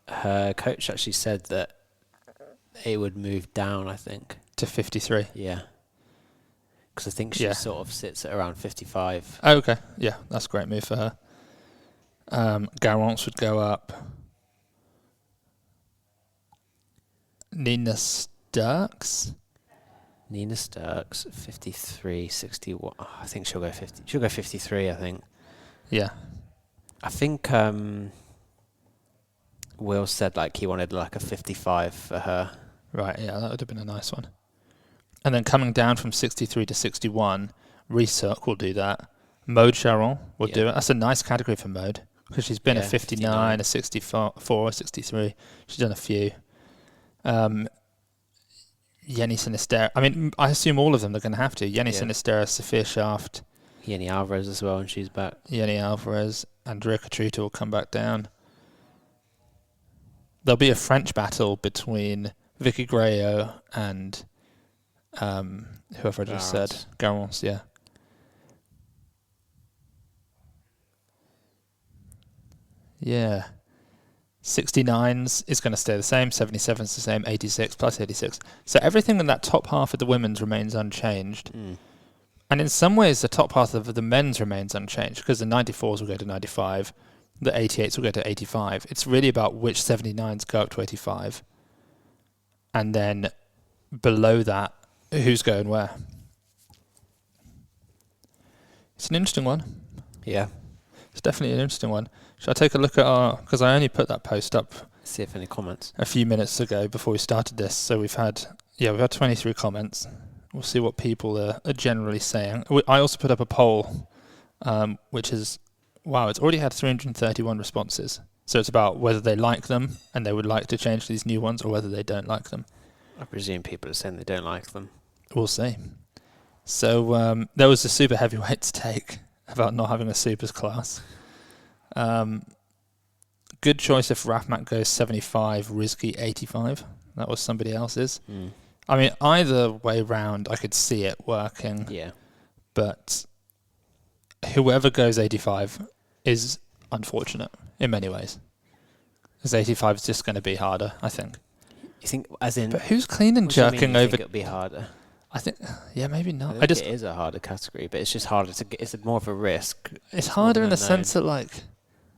[SPEAKER 2] Her coach actually said that it would move down, I think.
[SPEAKER 1] To 53.
[SPEAKER 2] Yeah. Because I think she sort of sits at around 55.
[SPEAKER 1] Oh, okay. Yeah, that's a great move for her. Garance would go up. Nina Starks,
[SPEAKER 2] 53, 61. Oh, I think she'll go 50. She'll go 53, I think.
[SPEAKER 1] Yeah.
[SPEAKER 2] I think Will said like he wanted like a 55 for her.
[SPEAKER 1] Right, yeah, that would have been a nice one. And then coming down from 63 to 61, Resurk will do that. Maude Charon will do it. That's a nice category for Maude, because she's been a 59, a 64, a 63. She's done a few. Yenny Sinistera. I mean, I assume all of them are going to have to. Yenny Sinistera, Sophia Shaft.
[SPEAKER 2] Yenny Alvarez as well, and she's back.
[SPEAKER 1] Yenny Alvarez. Andrea Catruta will come back down. There'll be a French battle between Vicky Grayo and whoever I just said. Garance, yeah. Yeah. 69s is going to stay the same, 77s the same, 86 plus 86. So everything in that top half of the women's remains unchanged. And in some ways, the top half of the men's remains unchanged, because the 94s will go to 95, the 88s will go to 85. It's really about which 79s go up to 85. And then below that, who's going where. It's an interesting one.
[SPEAKER 2] Yeah.
[SPEAKER 1] It's definitely an interesting one. Should I take a look at our... Because I only put that post up...
[SPEAKER 2] See if any comments.
[SPEAKER 1] A few minutes ago before we started this. So we've had 23 comments. We'll see what people are generally saying. I also put up a poll, which is... Wow, it's already had 331 responses. So it's about whether they like them and they would like to change these new ones, or whether they don't like them.
[SPEAKER 2] I presume people are saying they don't like them.
[SPEAKER 1] We'll see. So there was a super heavyweights take about not having a supers class. Good choice if Rafmat goes 75, Rizky 85. That was somebody else's. I mean, either way round, I could see it working.
[SPEAKER 2] Yeah.
[SPEAKER 1] But whoever goes 85 is unfortunate in many ways. Because 85 is just going to be harder, I think.
[SPEAKER 2] You think, as in...
[SPEAKER 1] But who's clean and jerking over...
[SPEAKER 2] think it'll be harder?
[SPEAKER 1] I think, yeah, maybe not.
[SPEAKER 2] I think it is a harder category, but it's just harder to get... It's more of a risk.
[SPEAKER 1] It's harder in the sense that, like,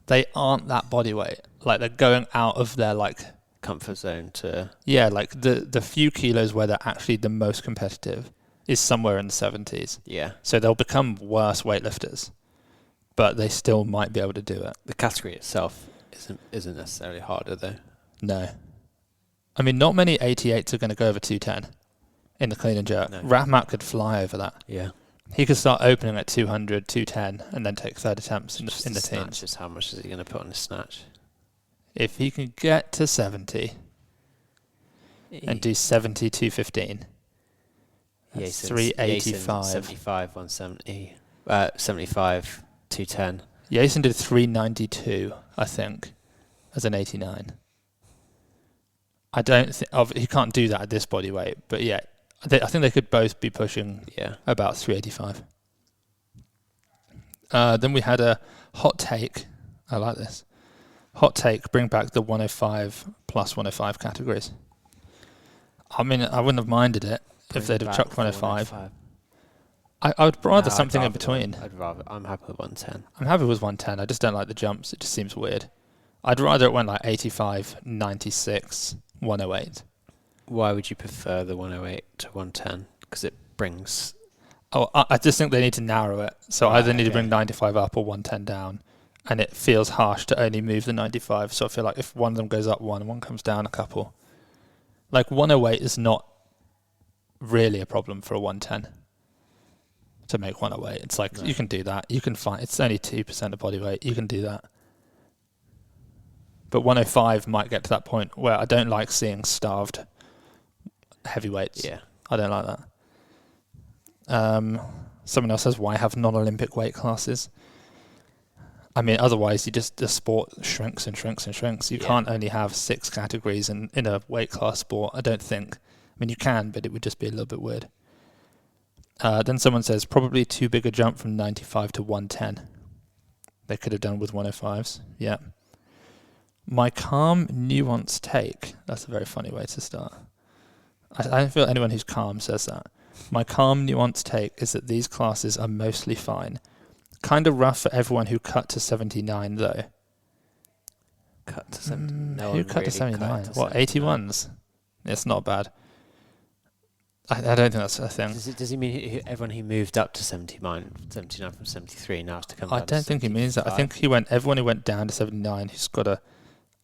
[SPEAKER 1] they aren't that body weight. Like, they're going out of their, like...
[SPEAKER 2] comfort zone to...
[SPEAKER 1] Yeah, like, the few kilos where they're actually the most competitive is somewhere in the 70s.
[SPEAKER 2] Yeah.
[SPEAKER 1] So they'll become worse weightlifters, but they still might be able to do it.
[SPEAKER 2] The category itself isn't necessarily harder, though.
[SPEAKER 1] No. I mean, not many 88s are going to go over 210 in the clean and jerk.
[SPEAKER 2] No.
[SPEAKER 1] Rahmat could fly over that.
[SPEAKER 2] Yeah.
[SPEAKER 1] He could start opening at 200, 210, and then take third attempts in the teens.
[SPEAKER 2] Just how much is he going to put on his snatch?
[SPEAKER 1] If he can get to 70 and do 70, 215, that's 385.
[SPEAKER 2] 75, 170. 75, 210.
[SPEAKER 1] Yasin did 392, I think, as an 89. I don't think... he can't do that at this body weight, but yeah, I think they could both be pushing about 385. Then we had a hot take. I like this. Hot take, bring back the 105 plus 105 categories. I mean, I wouldn't have minded it if they'd have chucked 105. I would rather something in between.
[SPEAKER 2] I'm happy with 110.
[SPEAKER 1] I'm happy with 110. I just don't like the jumps. It just seems weird. I'd rather it went like 85, 96, 108.
[SPEAKER 2] Why would you prefer the 108 to 110? Because it brings...
[SPEAKER 1] Oh, I just think they need to narrow it. So either need to bring 95 up or 110 down. And it feels harsh to only move the 95. So I feel like if one of them goes up one and one comes down a couple. Like 108 is not really a problem for a 110. To make 108. It's like, you can do that. You can find... It's only 2% of body weight. You can do that. But 105 might get to that point where I don't like seeing starved heavyweights.
[SPEAKER 2] Yeah.
[SPEAKER 1] I don't like that. Someone else says, why have non-Olympic weight classes? I mean, otherwise the sport shrinks and shrinks and shrinks. You can't only have 6 categories in a weight class sport, I don't think. I mean, you can, but it would just be a little bit weird. Then someone says, probably too big a jump from 95 to 110. They could have done with 105s. Yeah. My calm, nuanced take. That's a very funny way to start. I don't feel anyone who's calm says that. My calm, nuanced take is that these classes are mostly fine. Kind of rough for everyone who cut to 79, though.
[SPEAKER 2] Cut to 79? No
[SPEAKER 1] who cut
[SPEAKER 2] really
[SPEAKER 1] to 79?
[SPEAKER 2] cut to
[SPEAKER 1] What,
[SPEAKER 2] 79.
[SPEAKER 1] 81s? It's not bad. I don't think that's a thing.
[SPEAKER 2] Does he mean everyone who moved up to 79 from 73 now has to come down
[SPEAKER 1] I don't think he means that. I think everyone who went down to 79 who's got to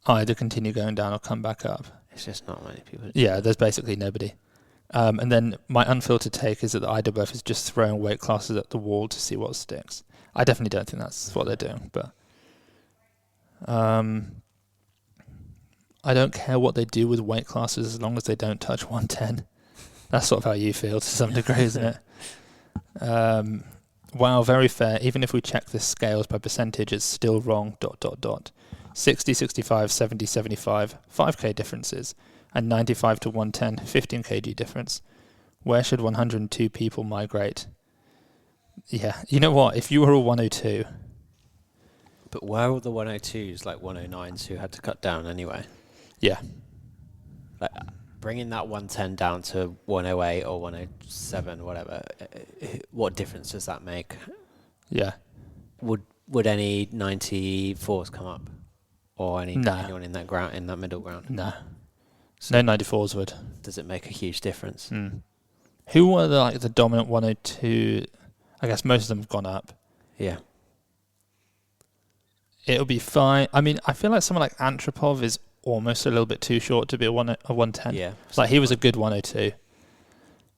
[SPEAKER 1] either continue going down or come back up.
[SPEAKER 2] It's just not many people.
[SPEAKER 1] Yeah, there's basically nobody. And then my unfiltered take is that the IWF is just throwing weight classes at the wall to see what sticks. I definitely don't think that's what they're doing, but I don't care what they do with weight classes as long as they don't touch 110. That's sort of how you feel to some degree, isn't it? Wow, very fair. Even if we check the scales by percentage, it's still wrong, ... 60, 65, 70, 75, 5k differences, and 95 to 110, 15 kg difference. Where should 102 people migrate? Yeah, you know what? If you were a 102...
[SPEAKER 2] But where were the 102s, like 109s, who had to cut down anyway?
[SPEAKER 1] Yeah.
[SPEAKER 2] Like, bringing that 110 down to 108 or 107, whatever, what difference does that make?
[SPEAKER 1] Yeah.
[SPEAKER 2] Would any 94s come up? Or anyone in that middle ground?
[SPEAKER 1] No. So no 94s would.
[SPEAKER 2] Does it make a huge difference?
[SPEAKER 1] Who were the dominant 102? I guess most of them have gone up.
[SPEAKER 2] Yeah.
[SPEAKER 1] It'll be fine. I mean, I feel like someone like Antropov is almost a little bit too short to be a 110.
[SPEAKER 2] Yeah.
[SPEAKER 1] Like he was a good 102,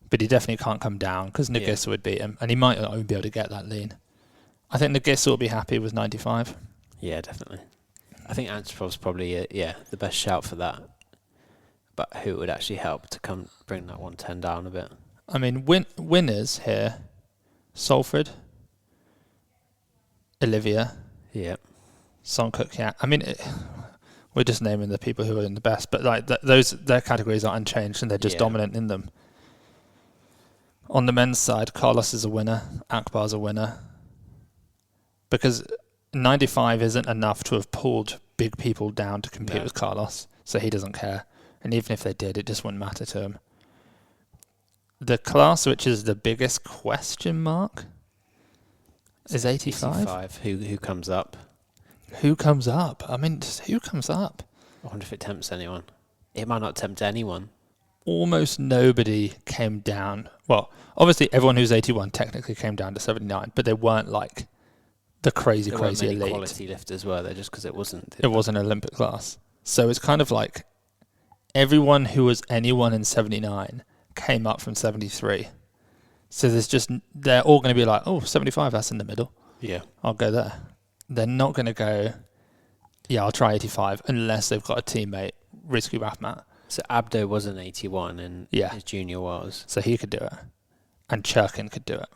[SPEAKER 1] but he definitely can't come down because Nagisa would beat him, and he might not even be able to get that lean. I think Nagisa will be happy with 95.
[SPEAKER 2] Yeah, definitely. I think Antropov's probably the best shout for that. But who would actually help to come bring that 110 down a bit?
[SPEAKER 1] I mean, winners here: Salford, Olivia, Songcook. Yeah, I mean, we're just naming the people who are in the best, but like their categories are unchanged and they're just dominant in them. On the men's side, Carlos is a winner, Akbar's a winner, because 95 isn't enough to have pulled big people down to compete with Carlos, so he doesn't care. And even if they did, it just wouldn't matter to him. The class which is the biggest question mark is 85.
[SPEAKER 2] Who comes up?
[SPEAKER 1] Who comes up? I mean, who comes up?
[SPEAKER 2] I wonder if it tempts anyone. It might not tempt anyone.
[SPEAKER 1] Almost nobody came down. Well, obviously everyone who's 81 technically came down to 79, but they weren't like the crazy elite.
[SPEAKER 2] Quality lifters were there just because it wasn't.
[SPEAKER 1] It wasn't an Olympic class. So it's kind of like everyone who was anyone in 79 came up from 73. So they're all going to be like, oh, 75, that's in the middle.
[SPEAKER 2] Yeah.
[SPEAKER 1] I'll go there. They're not going to go, I'll try 85 unless they've got a teammate, Rizky Rahmat.
[SPEAKER 2] So Abdo was an 81 and his junior was.
[SPEAKER 1] So he could do it. And Churkin could do it.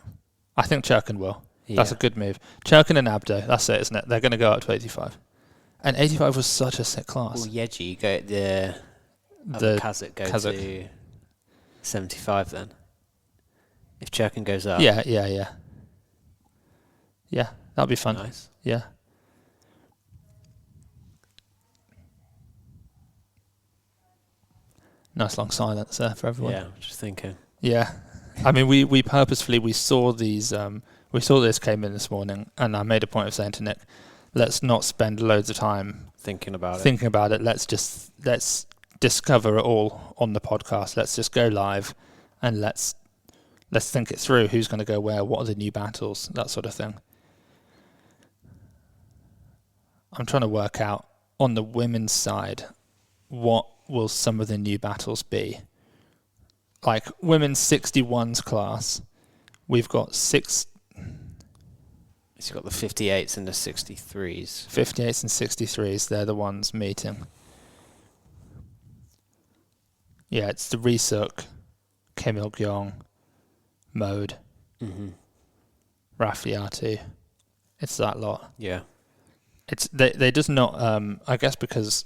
[SPEAKER 1] I think Churkin will. Yeah. That's a good move. Churkin and Abdo, that's it, isn't it? They're going to go up to 85. And 85 was such a sick class.
[SPEAKER 2] Well, Yeji, the Kazakh go to 75 then. If Churkin goes up.
[SPEAKER 1] Yeah, that'll be fun.
[SPEAKER 2] Nice.
[SPEAKER 1] Yeah. Nice long silence there for everyone.
[SPEAKER 2] Yeah, just thinking.
[SPEAKER 1] Yeah. I mean, we purposefully, we saw these, we saw this came in this morning, and I made a point of saying to Nick, let's not spend loads of time
[SPEAKER 2] thinking about
[SPEAKER 1] it. Let's discover it all on the podcast. Let's just go live and let's think it through. Who's going to go where? What are the new battles? That sort of thing. I'm trying to work out on the women's side, what will some of the new battles be? Like women's 61s class, we've got six.
[SPEAKER 2] It's got the 58s and the 63s.
[SPEAKER 1] 58s and 63s, they're the ones meeting. Yeah, it's the Risuk, Kim Il-gyong, Mode, Rafiatu. It's that lot.
[SPEAKER 2] Yeah.
[SPEAKER 1] They just not, I guess because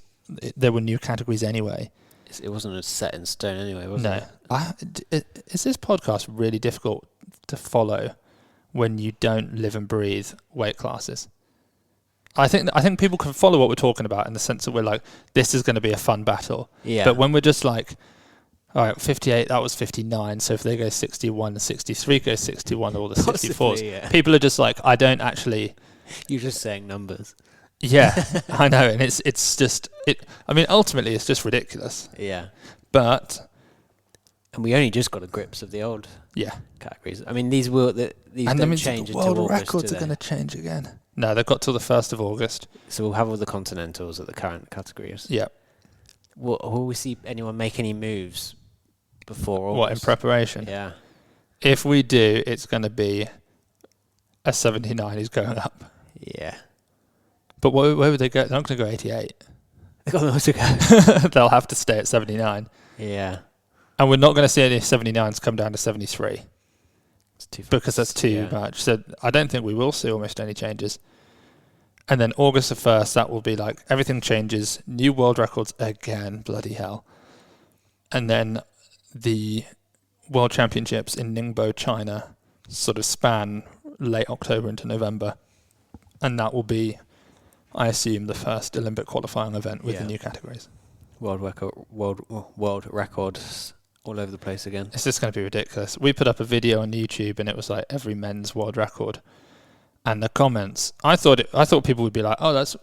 [SPEAKER 1] there were new categories anyway.
[SPEAKER 2] It wasn't set in stone anyway, was it?
[SPEAKER 1] Is this podcast really difficult to follow when you don't live and breathe weight classes? I think people can follow what we're talking about in the sense that we're like, this is going to be a fun battle.
[SPEAKER 2] Yeah.
[SPEAKER 1] But when we're just like, all right, 58, that was 59. So if they go 61 and 63 go 61, all the 64s.
[SPEAKER 2] Yeah.
[SPEAKER 1] People are just like, I don't actually.
[SPEAKER 2] You're just saying numbers.
[SPEAKER 1] Yeah, I know, and it's just it. I mean, ultimately, it's just ridiculous.
[SPEAKER 2] Yeah.
[SPEAKER 1] But.
[SPEAKER 2] And we only just got a grips of the old categories. I mean, these don't change
[SPEAKER 1] the
[SPEAKER 2] until
[SPEAKER 1] world
[SPEAKER 2] August.
[SPEAKER 1] records are going to change again. No, they've got till the 1st of August.
[SPEAKER 2] So we'll have all the continentals at the current categories.
[SPEAKER 1] Yeah.
[SPEAKER 2] Will we see anyone make any moves before August?
[SPEAKER 1] What, in preparation?
[SPEAKER 2] Yeah.
[SPEAKER 1] If we do, it's going to be a 79 who's going up.
[SPEAKER 2] Yeah.
[SPEAKER 1] But where would they go? They're not going to go 88.
[SPEAKER 2] They've got nowhere to go.
[SPEAKER 1] They'll have to stay at 79.
[SPEAKER 2] Yeah.
[SPEAKER 1] And we're not going to see any 79s come down to 73.
[SPEAKER 2] It's too fast.
[SPEAKER 1] Because that's too much. So I don't think we will see almost any changes. And then August the 1st, that will be like everything changes. New world records again. Bloody hell. And then the World Championships in Ningbo, China sort of span late October into November. And that will be, I assume, the first Olympic qualifying event with the new categories.
[SPEAKER 2] World records all over the place again.
[SPEAKER 1] It's just going to be ridiculous. We put up a video on YouTube and it was like every men's world record. And the comments, I thought people would be like, oh, that's,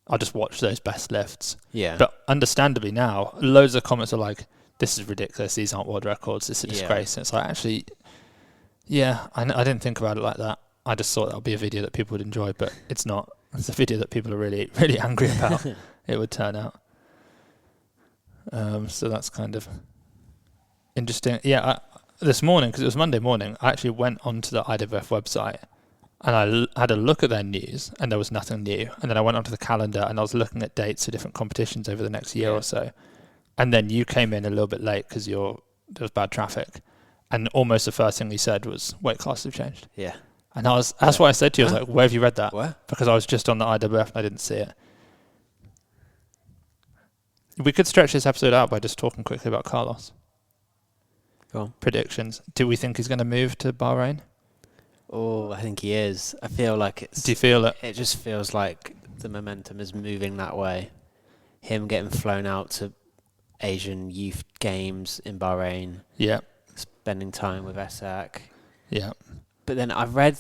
[SPEAKER 1] I'll just watch those best lifts.
[SPEAKER 2] Yeah.
[SPEAKER 1] But understandably now, loads of comments are like, this is ridiculous. These aren't world records. It's a disgrace. And it's like, actually, I didn't think about it like that. I just thought that would be a video that people would enjoy, but it's not. It's a video that people are really, really angry about. It would turn out. So that's kind of interesting. Yeah, this morning, because it was Monday morning, I actually went onto the IWF website and I had a look at their news and there was nothing new. And then I went onto the calendar and I was looking at dates for different competitions over the next year or so. And then you came in a little bit late because there was bad traffic. And almost the first thing you said was weight classes have changed.
[SPEAKER 2] Yeah.
[SPEAKER 1] And that's why I said to you, I was like, where have you read that?
[SPEAKER 2] Where?
[SPEAKER 1] Because I was just on the IWF and I didn't see it. We could stretch this episode out by just talking quickly about Carlos.
[SPEAKER 2] Go on.
[SPEAKER 1] Predictions. Do we think he's going to move to Bahrain?
[SPEAKER 2] Oh, I think he is. I feel like it's...
[SPEAKER 1] Do you feel it?
[SPEAKER 2] It just feels like the momentum is moving that way. Him getting flown out to Asian Youth Games in Bahrain.
[SPEAKER 1] Yeah.
[SPEAKER 2] Spending time with Esak.
[SPEAKER 1] Yeah.
[SPEAKER 2] But then I've read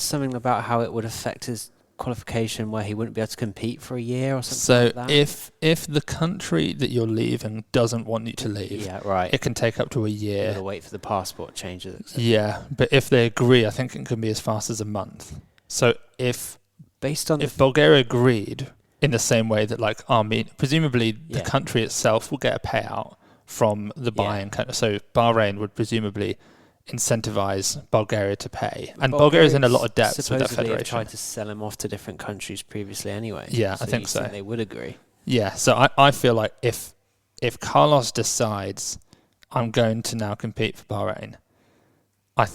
[SPEAKER 2] something about how it would affect his qualification where he wouldn't be able to compete for a year or something like that.
[SPEAKER 1] So if the country that you're leaving doesn't want you to leave,
[SPEAKER 2] it
[SPEAKER 1] can take up to a year.
[SPEAKER 2] You gotta wait for the passport changes, etc.
[SPEAKER 1] Yeah, but if they agree, I think it can be as fast as a month. So if Bulgaria agreed in the same way that like Armenia, presumably the country itself will get a payout from the buying country. So Bahrain would presumably incentivize Bulgaria to pay, and Bulgaria's in a lot of debt with that federation.
[SPEAKER 2] Have tried to sell him off to different countries previously anyway.
[SPEAKER 1] Yeah, I think so.
[SPEAKER 2] They would agree.
[SPEAKER 1] Yeah, so I feel like if Carlos decides I'm going to now compete for Bahrain, I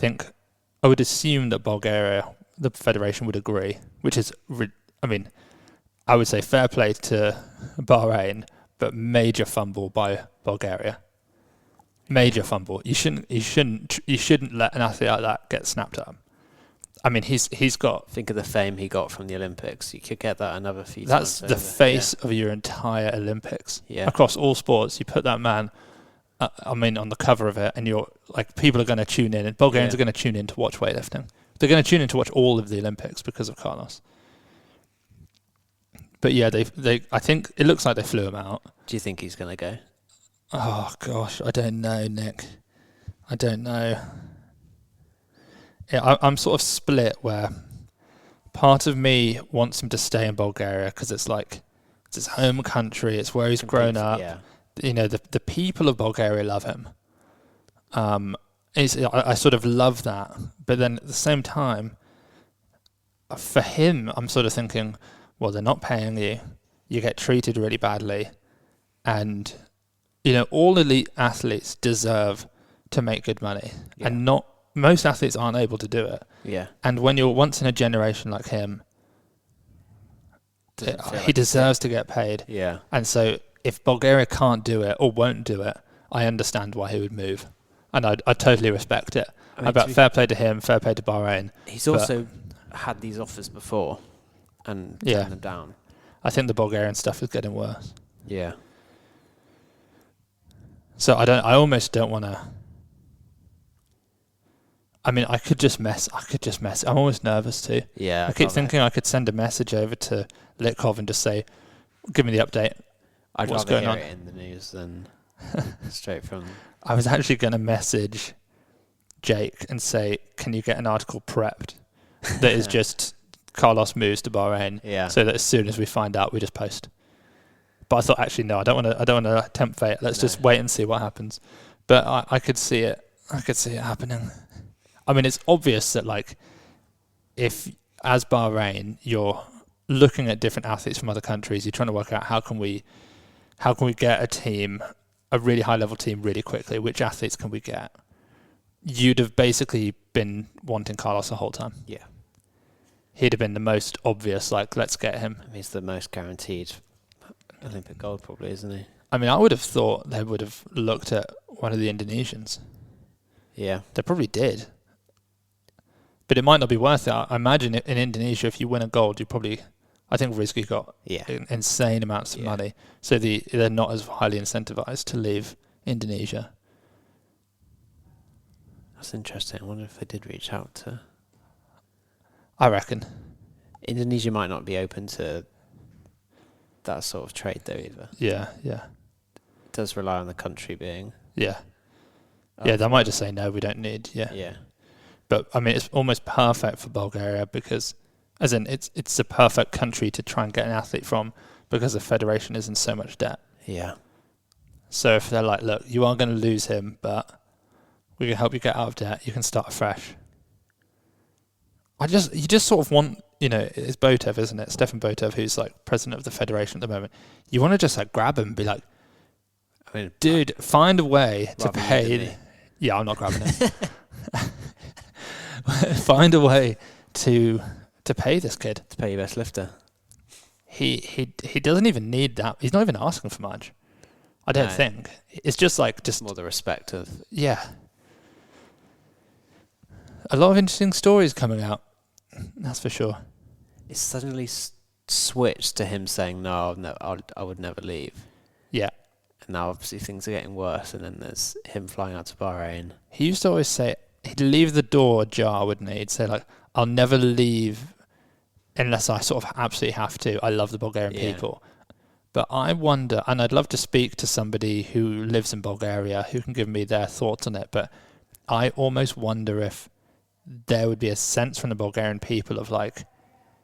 [SPEAKER 1] would assume that Bulgaria, the federation, would agree, which is, I would say fair play to Bahrain, but major fumble by Bulgaria. Major fumble. You shouldn't let an athlete like that get snapped up. I mean, he's got.
[SPEAKER 2] Think of the fame he got from the Olympics. You could get that another few
[SPEAKER 1] times. That's the face of your entire Olympics. Yeah. Across all sports, you put that man. On the cover of it, and you're like, people are going to tune in, and Bulgarians are going to tune in to watch weightlifting. They're going to tune in to watch all of the Olympics because of Carlos. But yeah, I think it looks like they flew him out.
[SPEAKER 2] Do you think he's going to go?
[SPEAKER 1] Oh, gosh, I don't know, Nick. I don't know. Yeah, I'm sort of split where part of me wants him to stay in Bulgaria because it's like, it's his home country, it's where he's grown up.
[SPEAKER 2] Yeah.
[SPEAKER 1] The people of Bulgaria love him. I sort of love that. But then at the same time, for him, I'm sort of thinking, well, they're not paying you. You get treated really badly. And... all elite athletes deserve to make good money, and most athletes aren't able to do it.
[SPEAKER 2] Yeah.
[SPEAKER 1] And when you're once in a generation like him, he deserves to get paid.
[SPEAKER 2] Yeah.
[SPEAKER 1] And so if Bulgaria can't do it or won't do it, I understand why he would move, and I totally respect it. Fair play to him, fair play to Bahrain.
[SPEAKER 2] He's also had these offers before and turned them down.
[SPEAKER 1] I think the Bulgarian stuff is getting worse.
[SPEAKER 2] Yeah.
[SPEAKER 1] So I almost don't want to. I mean, I could just mess. I'm almost nervous too.
[SPEAKER 2] Yeah.
[SPEAKER 1] I keep thinking I could send a message over to Litkov and just say, "Give me the update."
[SPEAKER 2] I'd
[SPEAKER 1] What's
[SPEAKER 2] rather
[SPEAKER 1] going
[SPEAKER 2] hear
[SPEAKER 1] on?
[SPEAKER 2] it in the news than straight from.
[SPEAKER 1] I was actually going to message Jake and say, "Can you get an article prepped that is just Carlos moves to Bahrain, so that as soon as we find out, we just post." But I thought, actually, no, I don't want to tempt fate. Let's just wait and see what happens. But I could see it. I could see it happening. I mean, it's obvious that, like, if as Bahrain you're looking at different athletes from other countries, you're trying to work out how can we get a team, a really high level team, really quickly. Which athletes can we get? You'd have basically been wanting Carlos the whole time.
[SPEAKER 2] Yeah.
[SPEAKER 1] He'd have been the most obvious, like, let's get him.
[SPEAKER 2] I mean, he's the most guaranteed Olympic gold, probably, isn't he?
[SPEAKER 1] I mean, I would have thought they would have looked at one of the Indonesians.
[SPEAKER 2] Yeah.
[SPEAKER 1] They probably did. But it might not be worth it. I imagine in Indonesia, if you win a gold, you probably... I think Rizky got insane amounts of money. So they're not as highly incentivized to leave Indonesia.
[SPEAKER 2] That's interesting. I wonder if they did reach out to...
[SPEAKER 1] I reckon.
[SPEAKER 2] Indonesia might not be open to that sort of trade, though, either.
[SPEAKER 1] Yeah.
[SPEAKER 2] It does rely on the country being...
[SPEAKER 1] Yeah. Yeah, they might just say, no, we don't need...
[SPEAKER 2] Yeah.
[SPEAKER 1] But, I mean, it's almost perfect for Bulgaria because, as in, it's a perfect country to try and get an athlete from because the federation is in so much debt.
[SPEAKER 2] Yeah.
[SPEAKER 1] So if they're like, look, you are going to lose him, but we can help you get out of debt, you can start afresh. You just sort of want, it's Botev, isn't it? Stefan Botev, who's like president of the federation at the moment. You want to just like grab him and be like, I mean, dude, find a way to pay. Yeah, I'm not grabbing him. Find a way to pay this kid.
[SPEAKER 2] To pay your best lifter.
[SPEAKER 1] He doesn't even need that. He's not even asking for much. I don't think. It's just
[SPEAKER 2] more the respect of...
[SPEAKER 1] Yeah. A lot of interesting stories coming out. That's for sure.
[SPEAKER 2] It's suddenly switched to him saying, no, I would never leave.
[SPEAKER 1] Yeah.
[SPEAKER 2] And now obviously things are getting worse, and then there's him flying out to Bahrain.
[SPEAKER 1] He used to always say, he'd leave the door ajar, wouldn't he? He'd say, like, I'll never leave unless I sort of absolutely have to. I love the Bulgarian people. But I wonder, and I'd love to speak to somebody who lives in Bulgaria who can give me their thoughts on it, but I almost wonder if there would be a sense from the Bulgarian people of like...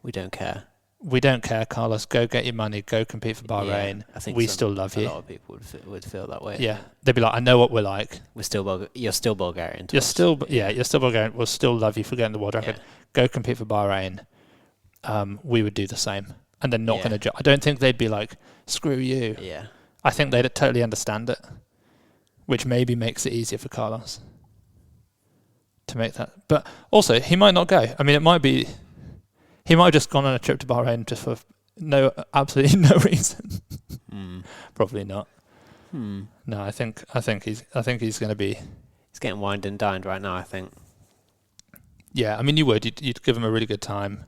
[SPEAKER 2] We don't care.
[SPEAKER 1] We don't care, Carlos. Go get your money. Go compete for Bahrain.
[SPEAKER 2] Yeah, I think
[SPEAKER 1] we still love you.
[SPEAKER 2] A lot of people would feel that way.
[SPEAKER 1] Yeah. They'd be like, I know what we're like.
[SPEAKER 2] You're still Bulgarian.
[SPEAKER 1] You're still Bulgarian. We'll still love you for getting the world record. Go compete for Bahrain. We would do the same. And they're not going to... I don't think they'd be like, screw you.
[SPEAKER 2] Yeah.
[SPEAKER 1] I think they'd totally understand it, which maybe makes it easier for Carlos to make that. But also, he might not go. I mean, it might be... He might have just gone on a trip to Bahrain just for absolutely no reason. Probably not. No, I think he's going to be...
[SPEAKER 2] He's getting wined and dined right now, I think.
[SPEAKER 1] Yeah, I mean, you would. You'd give him a really good time.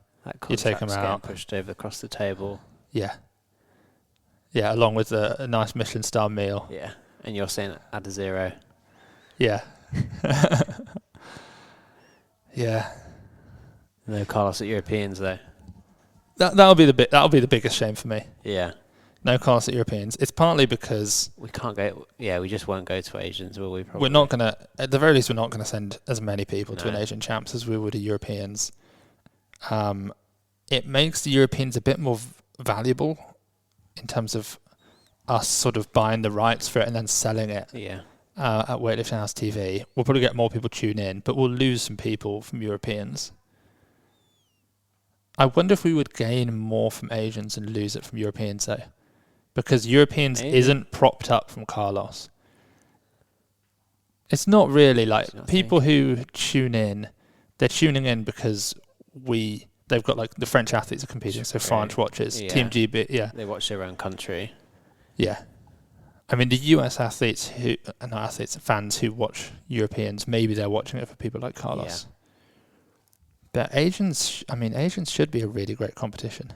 [SPEAKER 1] You take him out.
[SPEAKER 2] Getting pushed over across the table.
[SPEAKER 1] Yeah. Yeah, along with a nice Michelin star meal.
[SPEAKER 2] Yeah, and you're saying add a 0.
[SPEAKER 1] Yeah. Yeah.
[SPEAKER 2] No Carlos at Europeans though.
[SPEAKER 1] That'll be the biggest shame for me.
[SPEAKER 2] Yeah.
[SPEAKER 1] No Carlos at Europeans. It's partly because
[SPEAKER 2] we can't go. Yeah, we just won't go to Asians, will we? Probably.
[SPEAKER 1] We're not gonna. At the very least, we're not gonna send as many people to an Asian Champs as we would to Europeans. It makes the Europeans a bit more valuable in terms of us sort of buying the rights for it and then selling it.
[SPEAKER 2] Yeah.
[SPEAKER 1] At Weightlifting House TV, we'll probably get more people tune in, but we'll lose some people from Europeans. I wonder if we would gain more from Asians and lose it from Europeans, though, because Europeans isn't propped up from Carlos. It's not really like people who tune in. They're tuning in because they've got like the French athletes are competing, so France watches Team GB. Yeah,
[SPEAKER 2] they watch their own country.
[SPEAKER 1] Yeah. I mean, the US athletes fans who watch Europeans, maybe they're watching it for people like Carlos. But Asians should be a really great competition.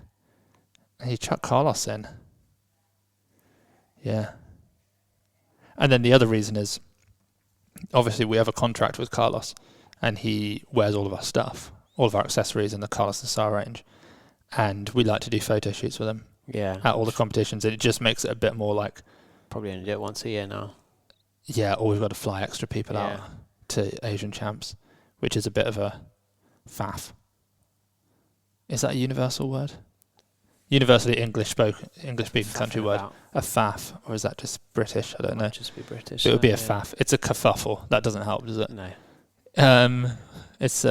[SPEAKER 1] And you chuck Carlos in. Yeah. And then the other reason is, obviously we have a contract with Carlos, and he wears all of our stuff, all of our accessories in the Carlos Nassar range. And we like to do photo shoots with him.
[SPEAKER 2] Yeah.
[SPEAKER 1] At all the competitions, and it just makes it a bit more like...
[SPEAKER 2] Probably only do it once a year now.
[SPEAKER 1] Yeah, or we've got to fly extra people out to Asian champs, which is a bit of a faff. Is that a universal word? Universally English-speaking country word. A faff, or is that just British? I don't know.
[SPEAKER 2] Just be British.
[SPEAKER 1] It would be a faff. It's a kerfuffle. That doesn't help, does it?
[SPEAKER 2] No.
[SPEAKER 1] It's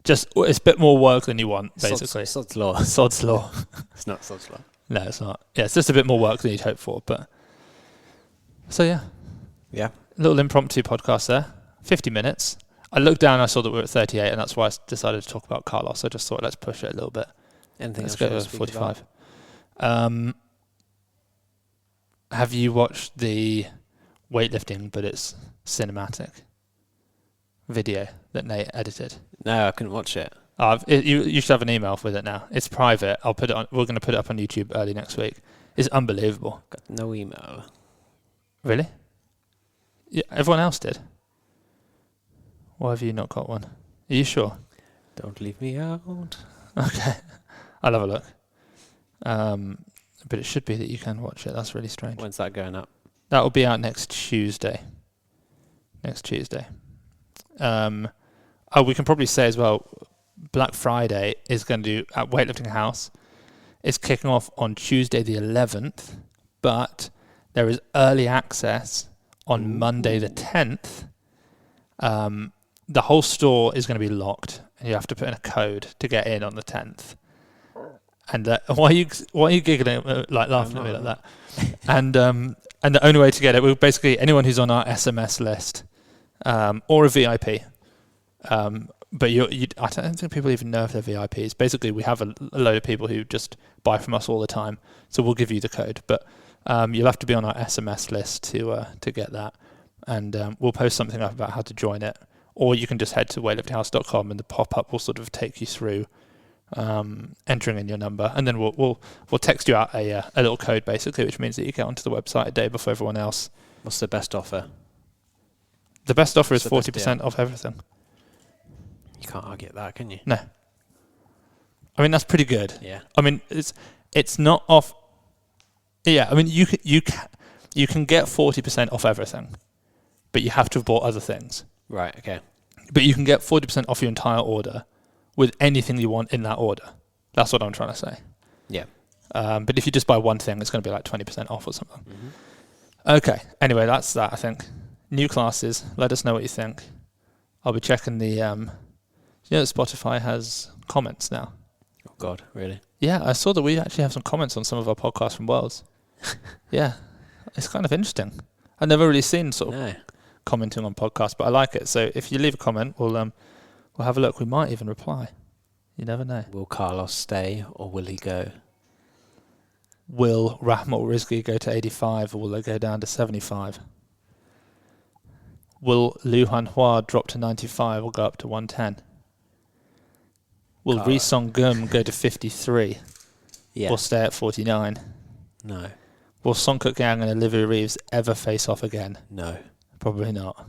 [SPEAKER 1] it's a bit more work than you want, basically.
[SPEAKER 2] Sod's law.
[SPEAKER 1] Sod's law.
[SPEAKER 2] It's not sod's law.
[SPEAKER 1] No, it's not. Yeah, it's just a bit more work than you'd hope for. But so yeah,
[SPEAKER 2] a
[SPEAKER 1] little impromptu podcast there. 50 minutes. I looked down, I saw that we were at 38, and that's why I decided to talk about Carlos. I just thought, let's push it a little bit. Let's go to 45. Have you watched the weightlifting, but it's cinematic video that Nate edited?
[SPEAKER 2] No, I couldn't watch it.
[SPEAKER 1] You should have an email with it now. It's private. I'll put it on. We're going to put it up on YouTube early next week. It's unbelievable.
[SPEAKER 2] Got no email.
[SPEAKER 1] Really? Yeah, everyone else did. Why have you not got one? Are you sure?
[SPEAKER 2] Don't leave me out.
[SPEAKER 1] Okay. I'll have a look. But it should be that you can watch it. That's really strange.
[SPEAKER 2] When's that going up?
[SPEAKER 1] That will be out next Tuesday. We can probably say as well, Black Friday is going to do at Weightlifting House. It's kicking off on Tuesday the 11th, but there is early access on Monday the 10th. The whole store is going to be locked, and you have to put in a code to get in on the 10th. And why are you giggling, laughing at me like that? And the only way to get it, well, basically anyone who's on our SMS list, or a VIP. But I don't think people even know if they're VIPs. Basically, we have a load of people who just buy from us all the time, so we'll give you the code. But you'll have to be on our SMS list to get that, and we'll post something up about how to join it. Or you can just head to weightliftinghouse.com, and the pop-up will sort of take you through entering in your number, and then we'll text you out a little code, basically, which means that you get onto the website a day before everyone else.
[SPEAKER 2] What's the best offer?
[SPEAKER 1] The best offer is 40% off everything.
[SPEAKER 2] You can't argue at that, can you?
[SPEAKER 1] No. I mean, that's pretty good.
[SPEAKER 2] Yeah.
[SPEAKER 1] I mean, it's not off. Yeah. I mean, you can get 40% off everything, but you have to have bought other things.
[SPEAKER 2] Right. Okay.
[SPEAKER 1] But you can get 40% off your entire order with anything you want in that order. That's what I'm trying to say.
[SPEAKER 2] Yeah.
[SPEAKER 1] But if you just buy one thing, it's going to be like 20% off or something.
[SPEAKER 2] Mm-hmm.
[SPEAKER 1] Okay. Anyway, that's that, I think. New classes. Let us know what you think. I'll be checking the... Spotify has comments now.
[SPEAKER 2] Oh, God. Really?
[SPEAKER 1] Yeah, I saw that we actually have some comments on some of our podcasts from Worlds. Yeah. It's kind of interesting. I've never really seen sort of commenting on podcasts, but I like it. So if you leave a comment, we'll have a look. We might even reply. You never know.
[SPEAKER 2] Will Carlos stay or will he go?
[SPEAKER 1] Will Rahmat Rizki go to 85 or will they go down to 75? Will Liu Hanhua drop to 95 or go up to 110? Will Ri Song Gum go to 53 or stay at 49?
[SPEAKER 2] No.
[SPEAKER 1] Will Song Kuk Yang and Olivia Reeves ever face off again?
[SPEAKER 2] No. Probably
[SPEAKER 1] not.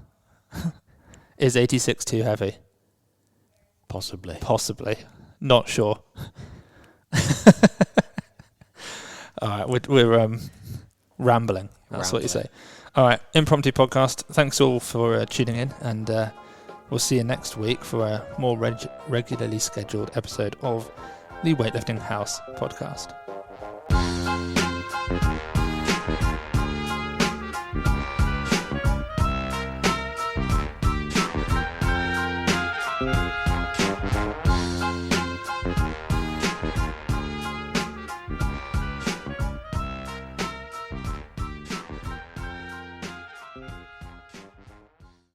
[SPEAKER 1] Is 86 too heavy?
[SPEAKER 2] Possibly.
[SPEAKER 1] Not sure. All right, we're rambling. That's what you say. All right, impromptu podcast. Thanks all for tuning in, and we'll see you next week for a more regularly scheduled episode of the Weightlifting House podcast.